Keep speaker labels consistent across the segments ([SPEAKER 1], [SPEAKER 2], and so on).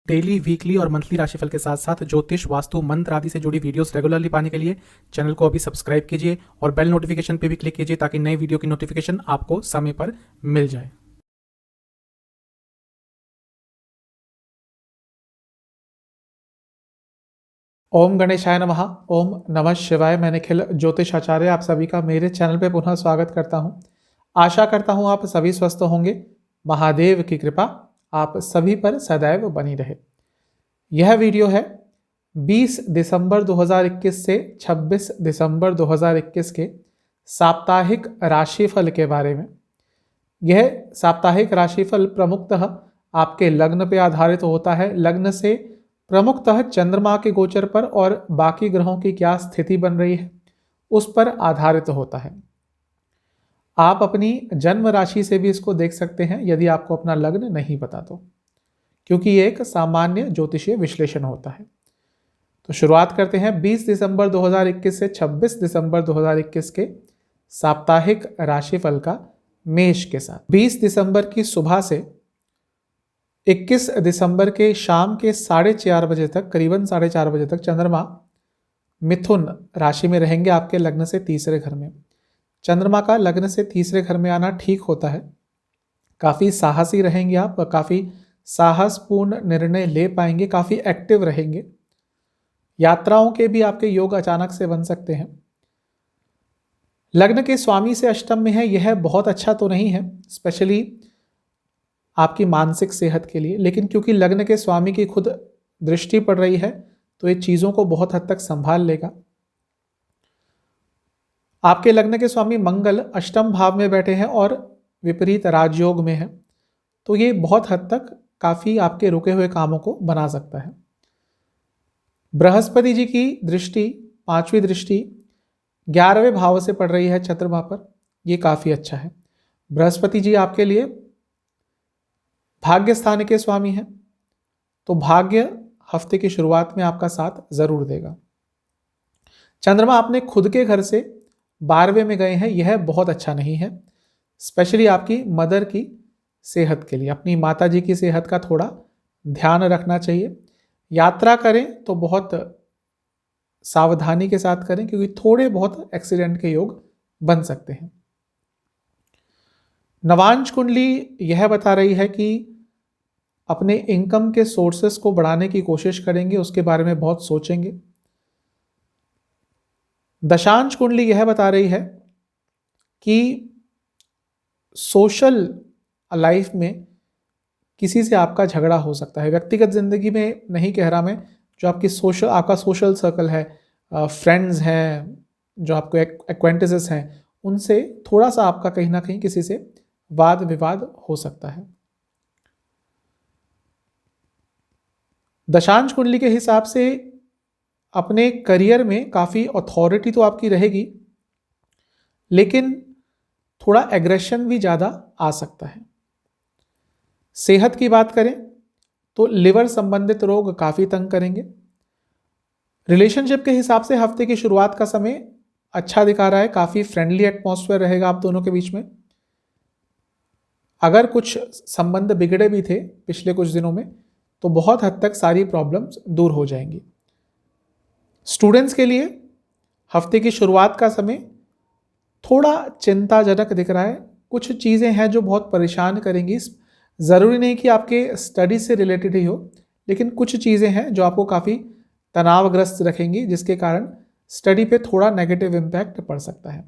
[SPEAKER 1] Daily, weekly और monthly राशिफल के साथ साथ ज्योतिष, वास्तु, मंत्र आदि से जुड़ी वीडियोस रेगुलरली पाने के लिए चैनल को अभी सब्सक्राइब कीजिए और बेल नोटिफिकेशन पे भी क्लिक कीजिए ताकि नए वीडियो की नोटिफिकेशन आपको समय पर मिल जाए।
[SPEAKER 2] ओम गणेशाय नमः। ओम नमः शिवाय। मैं निखिल ज्योतिष आचार्य आप सभी का मेरे चैनल पे पुनः स्वागत करता हूं। आशा करता हूं आप सभी स्वस्थ होंगे। महादेव की कृपा आप सभी पर सदैव बनी रहे। यह वीडियो है 20 दिसंबर 2021 से 26 दिसंबर 2021 के साप्ताहिक राशिफल के बारे में। यह साप्ताहिक राशिफल प्रमुखतः आपके लग्न पे आधारित होता है। लग्न से प्रमुखतः चंद्रमा के गोचर पर और बाकी ग्रहों की क्या स्थिति बन रही है उस पर आधारित होता है। आप अपनी जन्म राशि से भी इसको देख सकते हैं यदि आपको अपना लग्न नहीं पता तो, क्योंकि ये एक सामान्य ज्योतिषीय विश्लेषण होता है। तो शुरुआत करते हैं 20 दिसंबर 2021 से 26 दिसंबर 2021 के साप्ताहिक राशिफल का मेष के साथ। 20 दिसंबर की सुबह से 21 दिसंबर के शाम के 4:30 बजे तक, करीबन 4:30 बजे तक चंद्रमा मिथुन राशि में रहेंगे आपके लग्न से तीसरे घर में। चंद्रमा का लग्न से तीसरे घर में आना ठीक होता है। काफ़ी साहसी रहेंगे आप, काफ़ी साहसपूर्ण निर्णय ले पाएंगे, काफ़ी एक्टिव रहेंगे। यात्राओं के भी आपके योग अचानक से बन सकते हैं। लग्न के स्वामी से अष्टम में है, यह बहुत अच्छा तो नहीं है, स्पेशली आपकी मानसिक सेहत के लिए, लेकिन क्योंकि लग्न के स्वामी की खुद दृष्टि पड़ रही है तो ये चीज़ों को बहुत हद तक संभाल लेगा। आपके लग्न के स्वामी मंगल अष्टम भाव में बैठे हैं और विपरीत राजयोग में है, तो ये बहुत हद तक काफ़ी आपके रुके हुए कामों को बना सकता है। बृहस्पति जी की दृष्टि, 5वीं दृष्टि 11वें भाव से पड़ रही है चंद्रमा पर, ये काफ़ी अच्छा है। बृहस्पति जी आपके लिए भाग्य स्थान के स्वामी हैं, तो भाग्य हफ्ते की शुरुआत में आपका साथ जरूर देगा। चंद्रमा अपने खुद के घर से 12वें में गए हैं, यह बहुत अच्छा नहीं है, स्पेशली आपकी मदर की सेहत के लिए। अपनी माता जी की सेहत का थोड़ा ध्यान रखना चाहिए। यात्रा करें तो बहुत सावधानी के साथ करें, क्योंकि थोड़े बहुत एक्सीडेंट के योग बन सकते हैं। नवांश कुंडली यह बता रही है कि अपने इनकम के सोर्सेस को बढ़ाने की कोशिश करेंगे, उसके बारे में बहुत सोचेंगे। दशांश कुंडली यह बता रही है कि सोशल लाइफ में किसी से आपका झगड़ा हो सकता है। व्यक्तिगत जिंदगी में नहीं कह रहा मैं, जो आपका सोशल सर्कल है, फ्रेंड्स हैं, जो आपको एक्वेंटेंसेस हैं, उनसे थोड़ा सा आपका कहीं ना कहीं किसी से वाद विवाद हो सकता है। दशांश कुंडली के हिसाब से अपने करियर में काफ़ी अथॉरिटी तो आपकी रहेगी, लेकिन थोड़ा एग्रेशन भी ज़्यादा आ सकता है। सेहत की बात करें तो लिवर संबंधित रोग काफ़ी तंग करेंगे। रिलेशनशिप के हिसाब से हफ्ते की शुरुआत का समय अच्छा दिखा रहा है, काफ़ी फ्रेंडली एटमॉस्फेयर रहेगा आप दोनों के बीच में। अगर कुछ संबंध बिगड़े भी थे पिछले कुछ दिनों में, तो बहुत हद तक सारी प्रॉब्लम्स दूर हो जाएंगी। स्टूडेंट्स के लिए हफ्ते की शुरुआत का समय थोड़ा चिंताजनक दिख रहा है। कुछ चीज़ें हैं जो बहुत परेशान करेंगी। ज़रूरी नहीं कि आपके स्टडी से रिलेटेड ही हो, लेकिन कुछ चीज़ें हैं जो आपको काफ़ी तनावग्रस्त रखेंगी, जिसके कारण स्टडी पे थोड़ा नेगेटिव इम्पैक्ट पड़ सकता है।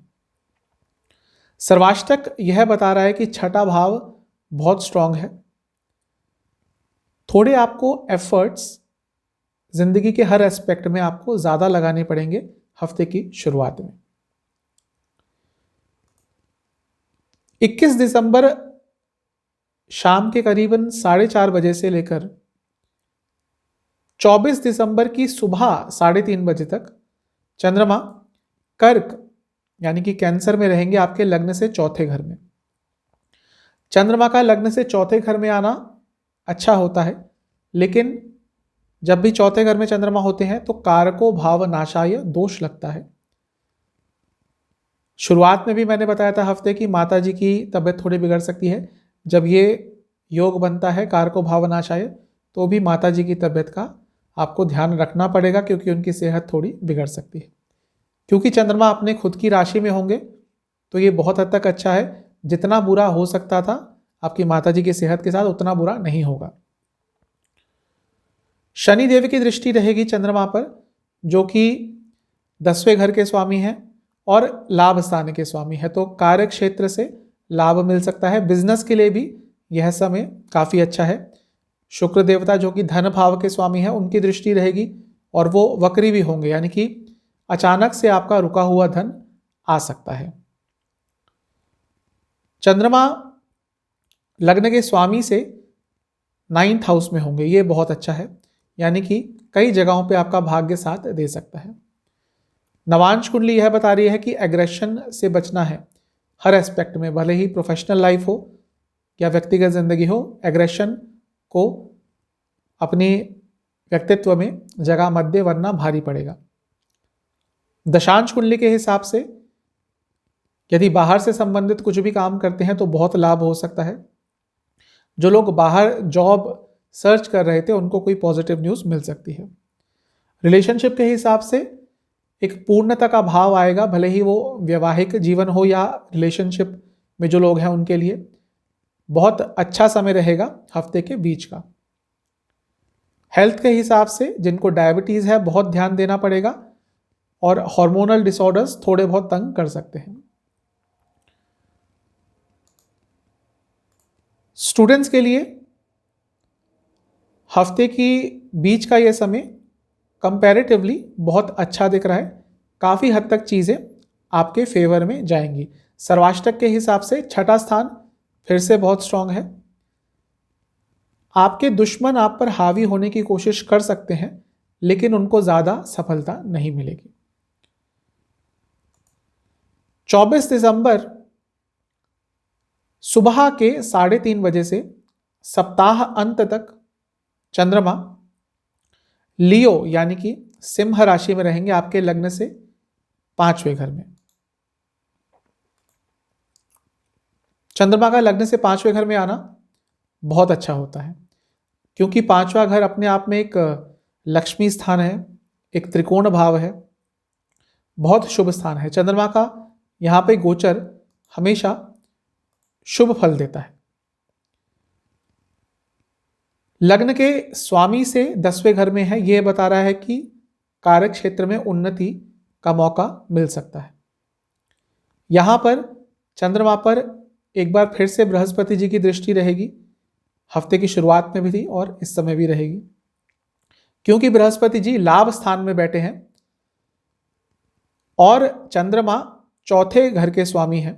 [SPEAKER 2] सर्वाष्टक यह बता रहा है कि छठा भाव बहुत स्ट्रांग है। थोड़े आपको एफर्ट्स जिंदगी के हर एस्पेक्ट में आपको ज़्यादा लगाने पड़ेंगे हफ्ते की शुरुआत में। 21 दिसंबर शाम के करीबन 4:30 बजे से लेकर 24 दिसंबर की सुबह 3:30 बजे तक चंद्रमा कर्क यानी कि कैंसर में रहेंगे आपके लग्न से चौथे घर में। चंद्रमा का लग्न से चौथे घर में आना अच्छा होता है, लेकिन जब भी चौथे घर में चंद्रमा होते हैं तो कारको भाव नाशाय दोष लगता है। शुरुआत में भी मैंने बताया था हफ्ते की माता जी की तबीयत थोड़ी बिगड़ सकती है। जब ये योग बनता है कारको भाव नाशाय, तो भी माता जी की तबीयत का आपको ध्यान रखना पड़ेगा, क्योंकि उनकी सेहत थोड़ी बिगड़ सकती है। क्योंकि चंद्रमा अपने खुद की राशि में होंगे तो ये बहुत हद तक अच्छा है। जितना बुरा हो सकता था आपकी माता जी की सेहत के साथ, उतना बुरा नहीं होगा। शनि देव की दृष्टि रहेगी चंद्रमा पर, जो कि 10वें घर के स्वामी हैं और लाभ स्थान के स्वामी है, तो कार्य क्षेत्र से लाभ मिल सकता है। बिजनेस के लिए भी यह समय काफी अच्छा है। शुक्र देवता जो कि धन भाव के स्वामी है, उनकी दृष्टि रहेगी और वो वक्री भी होंगे, यानी कि अचानक से आपका रुका हुआ धन आ सकता है। चंद्रमा लग्न के स्वामी से 9th हाउस में होंगे, ये बहुत अच्छा है, यानी कि कई जगहों पे आपका भाग्य साथ दे सकता है। नवांश कुंडली यह बता रही है कि एग्रेशन से बचना है हर एस्पेक्ट में, भले ही प्रोफेशनल लाइफ हो या व्यक्तिगत जिंदगी हो, एग्रेशन को अपने व्यक्तित्व में जगह मत दे, वरना भारी पड़ेगा। दशांश कुंडली के हिसाब से यदि बाहर से संबंधित कुछ भी काम करते हैं तो बहुत लाभ हो सकता है। जो लोग बाहर जॉब सर्च कर रहे थे उनको कोई पॉजिटिव न्यूज़ मिल सकती है। रिलेशनशिप के हिसाब से एक पूर्णता का भाव आएगा, भले ही वो वैवाहिक जीवन हो या रिलेशनशिप में जो लोग हैं उनके लिए बहुत अच्छा समय रहेगा हफ्ते के बीच का। हेल्थ के हिसाब से जिनको डायबिटीज़ है बहुत ध्यान देना पड़ेगा, और हार्मोनल डिसऑर्डर्स थोड़े बहुत तंग कर सकते हैं। स्टूडेंट्स के लिए हफ्ते की बीच का यह समय कंपैरेटिवली बहुत अच्छा दिख रहा है। काफ़ी हद तक चीज़ें आपके फेवर में जाएंगी। सर्वाष्टक के हिसाब से 6ठा स्थान फिर से बहुत स्ट्रांग है। आपके दुश्मन आप पर हावी होने की कोशिश कर सकते हैं, लेकिन उनको ज़्यादा सफलता नहीं मिलेगी। 24 दिसंबर सुबह के 3:30 बजे से सप्ताह अंत तक चंद्रमा लियो यानी कि सिंह राशि में रहेंगे, आपके लग्न से 5वें घर में। चंद्रमा का लग्न से 5वें घर में आना बहुत अच्छा होता है, क्योंकि 5वां घर अपने आप में एक लक्ष्मी स्थान है, एक त्रिकोण भाव है, बहुत शुभ स्थान है। चंद्रमा का यहाँ पे गोचर हमेशा शुभ फल देता है। लग्न के स्वामी से 10वें घर में है, यह बता रहा है कि कार्य क्षेत्र में उन्नति का मौका मिल सकता है। यहां पर चंद्रमा पर एक बार फिर से बृहस्पति जी की दृष्टि रहेगी, हफ्ते की शुरुआत में भी थी और इस समय भी रहेगी, क्योंकि बृहस्पति जी लाभ स्थान में बैठे हैं और चंद्रमा 4थे घर के स्वामी हैं।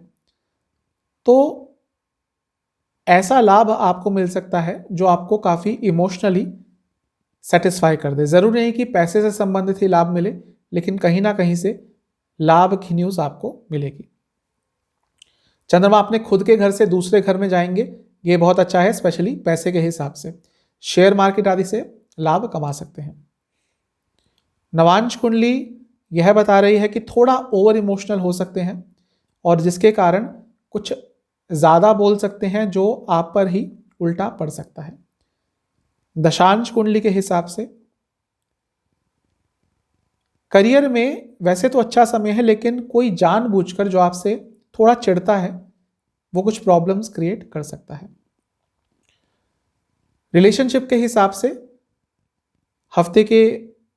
[SPEAKER 2] तो ऐसा लाभ आपको मिल सकता है जो आपको काफी इमोशनली सेटिस्फाई कर दे। जरूरी नहीं कि पैसे से संबंधित ही लाभ मिले, लेकिन कहीं ना कहीं से लाभ की न्यूज आपको मिलेगी। चंद्रमा अपने खुद के घर से दूसरे घर में जाएंगे, ये बहुत अच्छा है, स्पेशली पैसे के हिसाब से। शेयर मार्केट आदि से लाभ कमा सकते हैं। नवांश कुंडली यह बता रही है कि थोड़ा ओवर इमोशनल हो सकते हैं और जिसके कारण कुछ ज्यादा बोल सकते हैं, जो आप पर ही उल्टा पड़ सकता है। दशांश कुंडली के हिसाब से करियर में वैसे तो अच्छा समय है, लेकिन कोई जानबूझकर जो आपसे थोड़ा चिढ़ता है वो कुछ प्रॉब्लम्स क्रिएट कर सकता है। रिलेशनशिप के हिसाब से हफ्ते के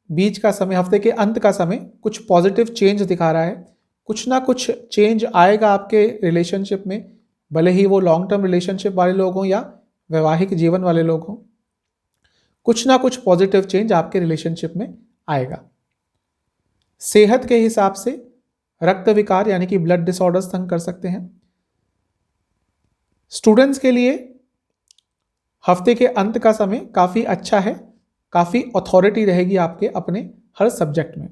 [SPEAKER 2] बीच का समय, हफ्ते के अंत का समय कुछ पॉजिटिव चेंज दिखा रहा है। कुछ ना कुछ चेंज आएगा आपके रिलेशनशिप में, भले ही वो लॉन्ग टर्म रिलेशनशिप वाले लोग हों या वैवाहिक जीवन वाले लोग हों। कुछ ना कुछ पॉजिटिव चेंज आपके रिलेशनशिप में आएगा। सेहत के हिसाब से रक्त विकार यानी कि ब्लड डिसऑर्डर्स तंग कर सकते हैं। स्टूडेंट्स के लिए हफ्ते के अंत का समय काफ़ी अच्छा है, काफ़ी अथॉरिटी रहेगी आपके अपने हर सब्जेक्ट में।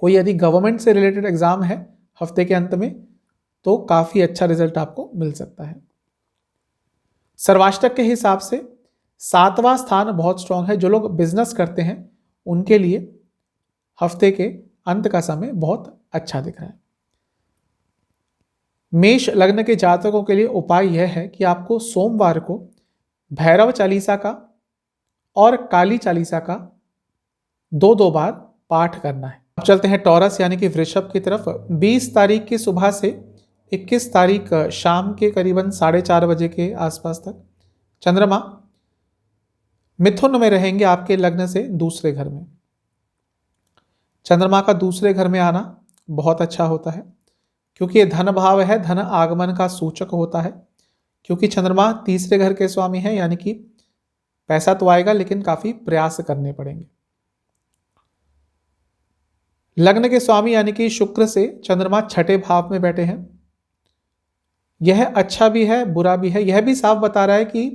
[SPEAKER 2] कोई यदि गवर्नमेंट से रिलेटेड एग्जाम है हफ्ते के अंत में तो काफ़ी अच्छा रिजल्ट आपको मिल सकता है। सर्वाष्टक के हिसाब से 7वां स्थान बहुत स्ट्रांग है। जो लोग बिजनेस करते हैं उनके लिए हफ्ते के अंत का समय बहुत अच्छा दिख रहा है। मेष लग्न के जातकों के लिए उपाय यह है कि आपको सोमवार को भैरव चालीसा का और काली चालीसा का 2-2 बार पाठ करना है। अब चलते हैं टॉरस यानी कि वृषभ की तरफ। 20 तारीख की सुबह से 21 तारीख शाम के करीबन 4:30 बजे के आसपास तक चंद्रमा मिथुन में रहेंगे, आपके लग्न से दूसरे घर में। चंद्रमा का दूसरे घर में आना बहुत अच्छा होता है, क्योंकि ये धन भाव है, धन आगमन का सूचक होता है। क्योंकि चंद्रमा तीसरे घर के स्वामी है, यानी कि पैसा तो आएगा लेकिन काफी प्रयास करने पड़ेंगे। लग्न के स्वामी यानी कि शुक्र से चंद्रमा छठे भाव में बैठे हैं। यह अच्छा भी है, बुरा भी है। यह भी साफ बता रहा है कि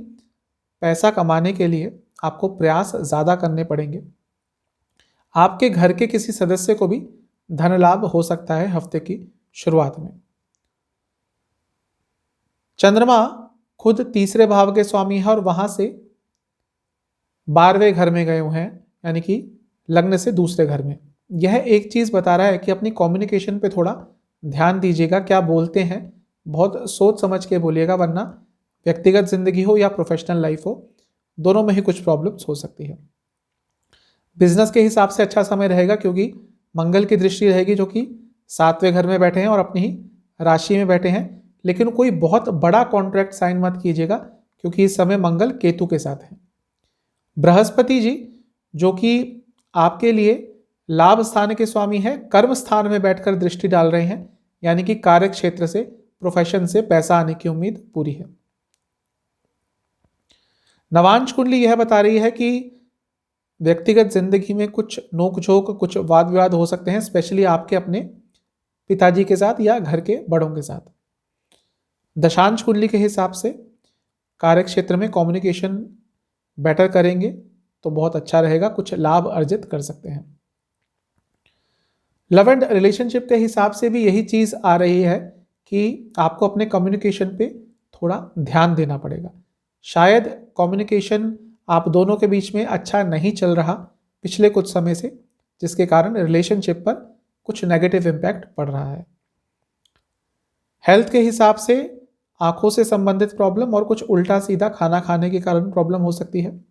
[SPEAKER 2] पैसा कमाने के लिए आपको प्रयास ज्यादा करने पड़ेंगे। आपके घर के किसी सदस्य को भी धन लाभ हो सकता है हफ्ते की शुरुआत में। चंद्रमा खुद तीसरे भाव के स्वामी है और वहां से 12वें घर में गए हुए हैं, यानी कि लग्न से दूसरे घर में। यह एक चीज बता रहा है कि अपनी कम्युनिकेशन पे थोड़ा ध्यान दीजिएगा। क्या बोलते हैं बहुत सोच समझ के बोलिएगा, वरना व्यक्तिगत जिंदगी हो या प्रोफेशनल लाइफ हो, दोनों में ही कुछ प्रॉब्लम्स हो सकती है। बिजनेस के हिसाब से अच्छा समय रहेगा, क्योंकि मंगल की दृष्टि रहेगी जो कि 7वें घर में बैठे हैं और अपनी ही राशि में बैठे हैं। लेकिन कोई बहुत बड़ा कॉन्ट्रैक्ट साइन मत कीजिएगा, क्योंकि इस समय मंगल केतु के साथ है। बृहस्पति जी जो कि आपके लिए लाभ स्थान के स्वामी है, कर्म स्थान में बैठकर दृष्टि डाल रहे हैं, यानी कि कार्य क्षेत्र से, प्रोफेशन से पैसा आने की उम्मीद पूरी है। नवांश कुंडली यह बता रही है कि व्यक्तिगत जिंदगी में कुछ नोक-झोंक, कुछ वाद विवाद हो सकते हैं, स्पेशली आपके अपने पिताजी के साथ या घर के बड़ों के साथ। दशांश कुंडली के हिसाब से कार्य क्षेत्र में कम्युनिकेशन बेटर करेंगे तो बहुत अच्छा रहेगा, कुछ लाभ अर्जित कर सकते हैं। लव एंड रिलेशनशिप के हिसाब से भी यही चीज आ रही है कि आपको अपने कम्युनिकेशन पे थोड़ा ध्यान देना पड़ेगा। शायद कम्युनिकेशन आप दोनों के बीच में अच्छा नहीं चल रहा पिछले कुछ समय से, जिसके कारण रिलेशनशिप पर कुछ नेगेटिव इम्पैक्ट पड़ रहा है। हेल्थ के हिसाब से आंखों से संबंधित प्रॉब्लम और कुछ उल्टा सीधा खाना खाने के कारण प्रॉब्लम हो सकती है।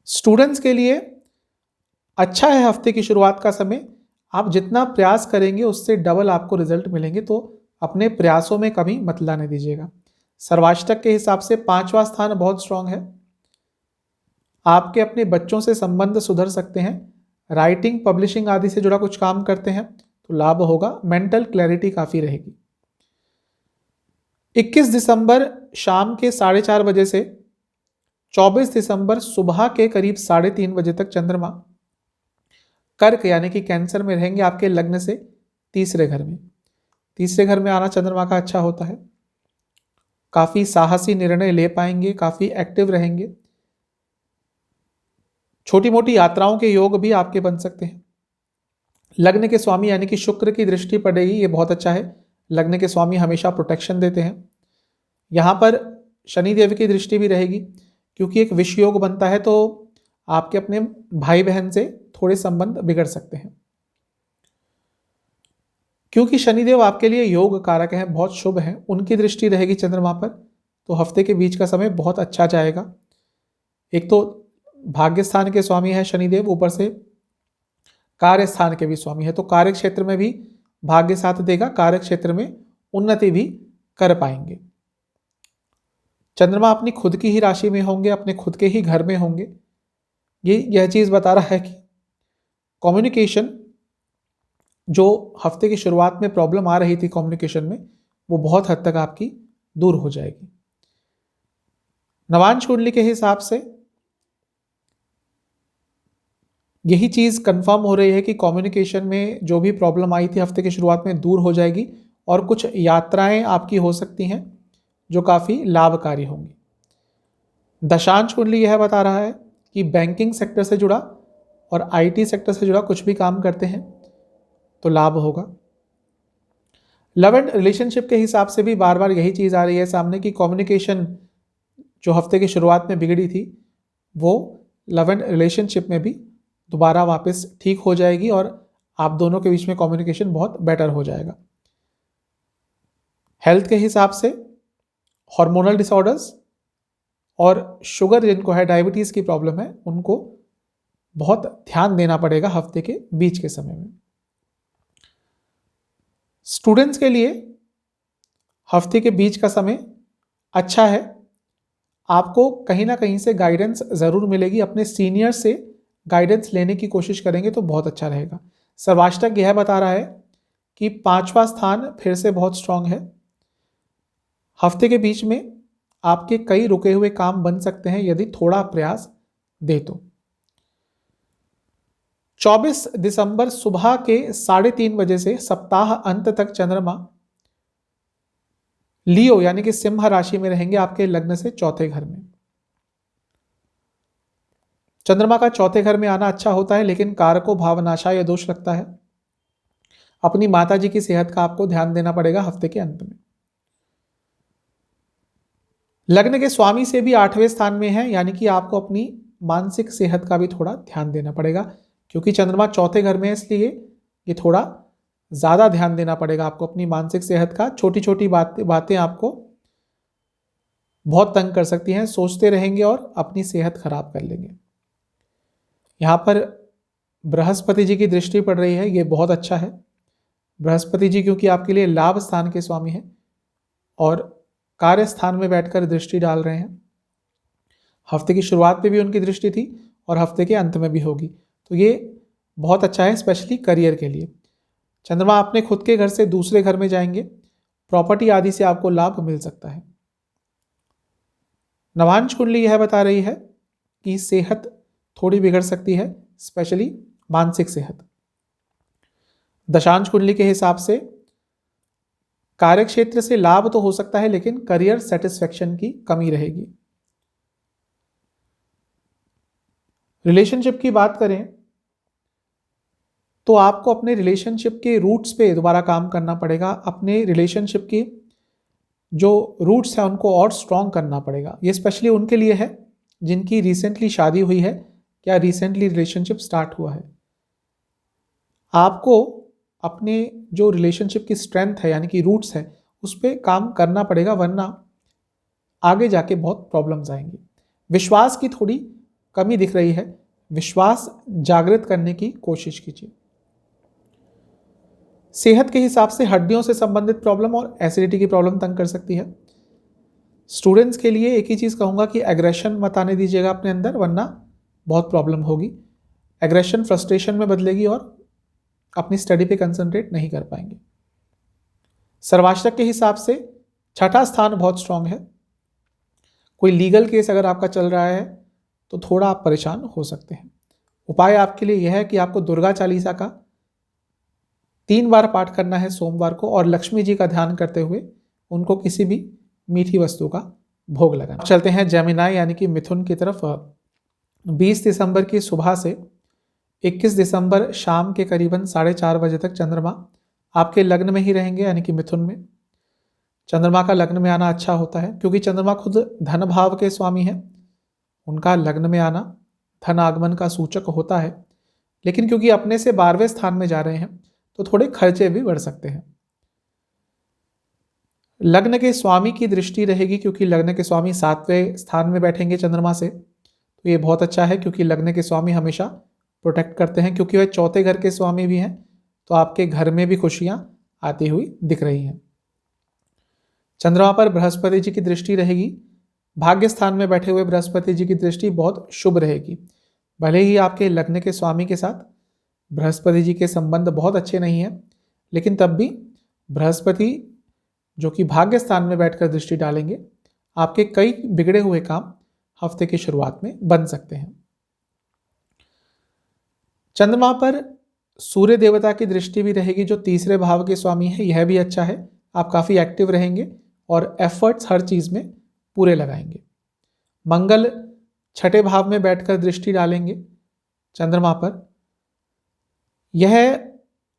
[SPEAKER 2] स्टूडेंट्स के लिए अच्छा है हफ्ते की शुरुआत का समय। आप जितना प्रयास करेंगे उससे डबल आपको रिजल्ट मिलेंगे, तो अपने प्रयासों में कभी मत लाने दीजिएगा। सर्वाष्टक के हिसाब से 5वां स्थान बहुत स्ट्रांग है। आपके अपने बच्चों से संबंध सुधर सकते हैं। राइटिंग, पब्लिशिंग आदि से जुड़ा कुछ काम करते हैं तो लाभ होगा। मेंटल क्लैरिटी काफी रहेगी। 21 दिसंबर शाम के 4:30 बजे से 24 दिसंबर सुबह के करीब 3:30 बजे तक चंद्रमा कर्क यानी कि कैंसर में रहेंगे, आपके लग्न से तीसरे घर में। तीसरे घर में आना चंद्रमा का अच्छा होता है। काफी साहसी निर्णय ले पाएंगे, काफी एक्टिव रहेंगे। छोटी मोटी यात्राओं के योग भी आपके बन सकते हैं। लग्न के स्वामी यानी कि शुक्र की दृष्टि पड़ेगी, ये बहुत अच्छा है। लग्न के स्वामी हमेशा प्रोटेक्शन देते हैं। यहां पर शनिदेव की दृष्टि भी रहेगी, क्योंकि एक विष योग बनता है, तो आपके अपने भाई बहन से थोड़े संबंध बिगड़ सकते हैं। क्योंकि शनिदेव आपके लिए योग कारक हैं, बहुत शुभ हैं, उनकी दृष्टि रहेगी चंद्रमा पर, तो हफ्ते के बीच का समय बहुत अच्छा जाएगा। एक तो भाग्य स्थान के स्वामी है शनिदेव, ऊपर से कार्य स्थान के भी स्वामी है, तो कार्य क्षेत्र में भी भाग्य साथ देगा, कार्य क्षेत्र में उन्नति भी कर पाएंगे। चंद्रमा अपनी खुद की ही राशि में होंगे, अपने खुद के ही घर में होंगे। यह चीज बता रहा है कि कम्युनिकेशन जो हफ्ते की शुरुआत में प्रॉब्लम आ रही थी कम्युनिकेशन में, वो बहुत हद तक आपकी दूर हो जाएगी। नवांश कुंडली के हिसाब से यही चीज कंफर्म हो रही है कि कम्युनिकेशन में जो भी प्रॉब्लम आई थी हफ्ते की शुरुआत में दूर हो जाएगी, और कुछ यात्राएं आपकी हो सकती हैं जो काफी लाभकारी होंगी। दशांश कुंडली यह बता रहा है कि बैंकिंग सेक्टर से जुड़ा और आईटी सेक्टर से जुड़ा कुछ भी काम करते हैं तो लाभ होगा। लव एंड रिलेशनशिप के हिसाब से भी बार बार यही चीज आ रही है सामने की कम्युनिकेशन जो हफ्ते की शुरुआत में बिगड़ी थी वो लव एंड रिलेशनशिप में भी दोबारा वापस ठीक हो जाएगी और आप दोनों के बीच में कम्युनिकेशन बहुत बेटर हो जाएगा। हेल्थ के हिसाब से हार्मोनल डिसऑर्डर्स और शुगर जिनको है, डायबिटीज़ की प्रॉब्लम है, उनको बहुत ध्यान देना पड़ेगा हफ्ते के बीच के समय में। स्टूडेंट्स के लिए हफ्ते के बीच का समय अच्छा है। आपको कहीं ना कहीं से गाइडेंस ज़रूर मिलेगी, अपने सीनियर से गाइडेंस लेने की कोशिश करेंगे तो बहुत अच्छा रहेगा। सर्वाष्टक यह बता रहा है कि 5वां स्थान फिर से बहुत स्ट्रांग है। हफ्ते के बीच में आपके कई रुके हुए काम बन सकते हैं यदि थोड़ा प्रयास दे तो। 24 दिसंबर सुबह के 3:30 बजे से सप्ताह अंत तक चंद्रमा लियो यानी कि सिंह राशि में रहेंगे, आपके लग्न से चौथे घर में। चंद्रमा का चौथे घर में आना अच्छा होता है, लेकिन कारको भावनाशा या दोष लगता है। अपनी माताजी की सेहत का आपको ध्यान देना पड़ेगा हफ्ते के अंत में। लग्न के स्वामी से भी 8वें स्थान में है, यानी कि आपको अपनी मानसिक सेहत का भी थोड़ा ध्यान देना पड़ेगा, क्योंकि चंद्रमा चौथे घर में है, इसलिए ये थोड़ा ज़्यादा ध्यान देना पड़ेगा आपको अपनी मानसिक सेहत का। छोटी छोटी बातें आपको बहुत तंग कर सकती हैं, सोचते रहेंगे और अपनी सेहत खराब कर लेंगे। यहाँ पर बृहस्पति जी की दृष्टि पड़ रही है, ये बहुत अच्छा है। बृहस्पति जी क्योंकि आपके लिए लाभ स्थान के स्वामी हैं और कार्य स्थान में बैठकर दृष्टि डाल रहे हैं। हफ्ते की शुरुआत पे भी उनकी दृष्टि थी और हफ्ते के अंत में भी होगी, तो ये बहुत अच्छा है, स्पेशली करियर के लिए। चंद्रमा अपने खुद के घर से दूसरे घर में जाएंगे, प्रॉपर्टी आदि से आपको लाभ मिल सकता है। नवांश कुंडली यह बता रही है कि सेहत थोड़ी बिगड़ सकती है, स्पेशली मानसिक सेहत। दशांश कुंडली के हिसाब से कार्य क्षेत्र से लाभ तो हो सकता है, लेकिन करियर सेटिस्फेक्शन की कमी रहेगी। रिलेशनशिप की बात करें तो आपको अपने रिलेशनशिप के रूट्स पे दोबारा काम करना पड़ेगा। अपने रिलेशनशिप की जो रूट्स हैं उनको और स्ट्रॉन्ग करना पड़ेगा। ये स्पेशली उनके लिए है जिनकी रिसेंटली शादी हुई है या रिसेंटली रिलेशनशिप स्टार्ट हुआ है। आपको अपने जो रिलेशनशिप की स्ट्रेंथ है यानी कि रूट्स है उस पर काम करना पड़ेगा, वरना आगे जाके बहुत प्रॉब्लम्स आएंगी। विश्वास की थोड़ी कमी दिख रही है, विश्वास जागृत करने की कोशिश कीजिए। सेहत के हिसाब से हड्डियों से संबंधित प्रॉब्लम और एसिडिटी की प्रॉब्लम तंग कर सकती है। स्टूडेंट्स के लिए एक ही चीज़ कहूँगा कि एग्रेशन मत आने दीजिएगा अपने अंदर, वरना बहुत प्रॉब्लम होगी। एग्रेशन फ्रस्ट्रेशन में बदलेगी और अपनी स्टडी पे कंसंट्रेट नहीं कर पाएंगे। सर्वाष्टक के हिसाब से 6ठा स्थान बहुत स्ट्रांग है। कोई लीगल केस अगर आपका चल रहा है तो थोड़ा आप परेशान हो सकते हैं। उपाय आपके लिए यह है कि आपको दुर्गा चालीसा का 3 बार पाठ करना है सोमवार को, और लक्ष्मी जी का ध्यान करते हुए उनको किसी भी मीठी वस्तु का भोग लगाना। चलते हैं जेमिनाई यानी कि मिथुन की तरफ। 20 दिसंबर की सुबह से 21 दिसंबर शाम के करीबन 4:30 बजे तक चंद्रमा आपके लग्न में ही रहेंगे, यानी कि मिथुन में। चंद्रमा का लग्न में आना अच्छा होता है क्योंकि चंद्रमा खुद धन भाव के स्वामी हैं। उनका लग्न में आना धन आगमन का सूचक होता है, लेकिन क्योंकि अपने से 12वें स्थान में जा रहे हैं तो थोड़े खर्चे भी बढ़ सकते हैं। लग्न के स्वामी की दृष्टि रहेगी क्योंकि लग्न के स्वामी 7वें स्थान में बैठेंगे चंद्रमा से, तो ये बहुत अच्छा है क्योंकि लग्न के स्वामी हमेशा प्रोटेक्ट करते हैं। क्योंकि वह चौथे घर के स्वामी भी हैं तो आपके घर में भी खुशियां आती हुई दिख रही हैं। चंद्रमा पर बृहस्पति जी की दृष्टि रहेगी। भाग्य स्थान में बैठे हुए बृहस्पति जी की दृष्टि बहुत शुभ रहेगी। भले ही आपके लग्न के स्वामी के साथ बृहस्पति जी के संबंध बहुत अच्छे नहीं हैं, लेकिन तब भी बृहस्पति जो कि भाग्य स्थान में बैठकर दृष्टि डालेंगे, आपके कई बिगड़े हुए काम हफ्ते की शुरुआत में बन सकते हैं। चंद्रमा पर सूर्य देवता की दृष्टि भी रहेगी जो 3रे भाव के स्वामी है, यह भी अच्छा है। आप काफ़ी एक्टिव रहेंगे और एफर्ट्स हर चीज़ में पूरे लगाएंगे। मंगल 6ठे भाव में बैठकर दृष्टि डालेंगे चंद्रमा पर। यह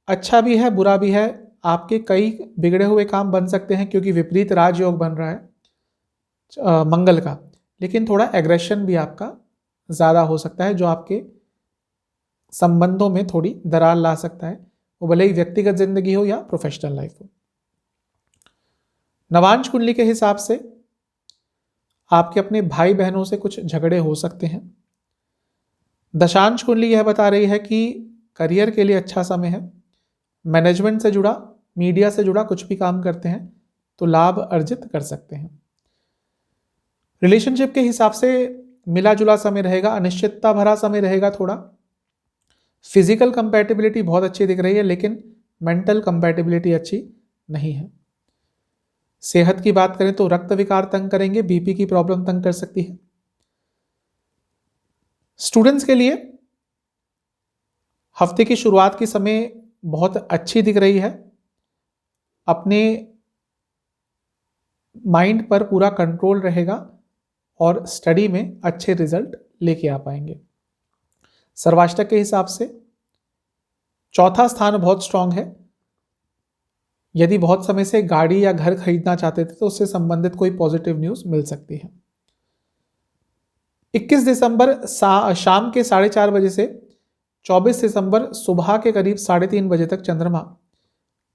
[SPEAKER 2] अच्छा भी है बुरा भी है। आपके कई बिगड़े हुए काम बन सकते हैं क्योंकि विपरीत राजयोग बन रहा है मंगल का, लेकिन थोड़ा एग्रेशन भी आपका ज़्यादा हो सकता है जो आपके संबंधों में थोड़ी दरार ला सकता है, वो भले ही व्यक्तिगत जिंदगी हो या प्रोफेशनल लाइफ हो। नवांश कुंडली के हिसाब से आपके अपने भाई बहनों से कुछ झगड़े हो सकते हैं। दशांश कुंडली यह बता रही है कि करियर के लिए अच्छा समय है। मैनेजमेंट से जुड़ा, मीडिया से जुड़ा कुछ भी काम करते हैं तो लाभ अर्जित कर सकते हैं। रिलेशनशिप के हिसाब से मिला जुला समय रहेगा, अनिश्चितता भरा समय रहेगा थोड़ा। फिजिकल कंपैटिबिलिटी बहुत अच्छी दिख रही है, लेकिन मेंटल कंपैटिबिलिटी अच्छी नहीं है। सेहत की बात करें तो रक्त विकार तंग करेंगे, बीपी की प्रॉब्लम तंग कर सकती है। स्टूडेंट्स के लिए हफ्ते की शुरुआत की समय बहुत अच्छी दिख रही है। अपने माइंड पर पूरा कंट्रोल रहेगा और स्टडी में अच्छे रिजल्ट लेके आ पाएंगे। सर्वाष्टक के हिसाब से चौथा स्थान बहुत स्ट्रांग है। यदि बहुत समय से गाड़ी या घर खरीदना चाहते थे तो उससे संबंधित कोई पॉजिटिव न्यूज मिल सकती है। 21 दिसंबर शाम के 4:30 बजे से 24 दिसंबर सुबह के करीब 3:30 बजे तक चंद्रमा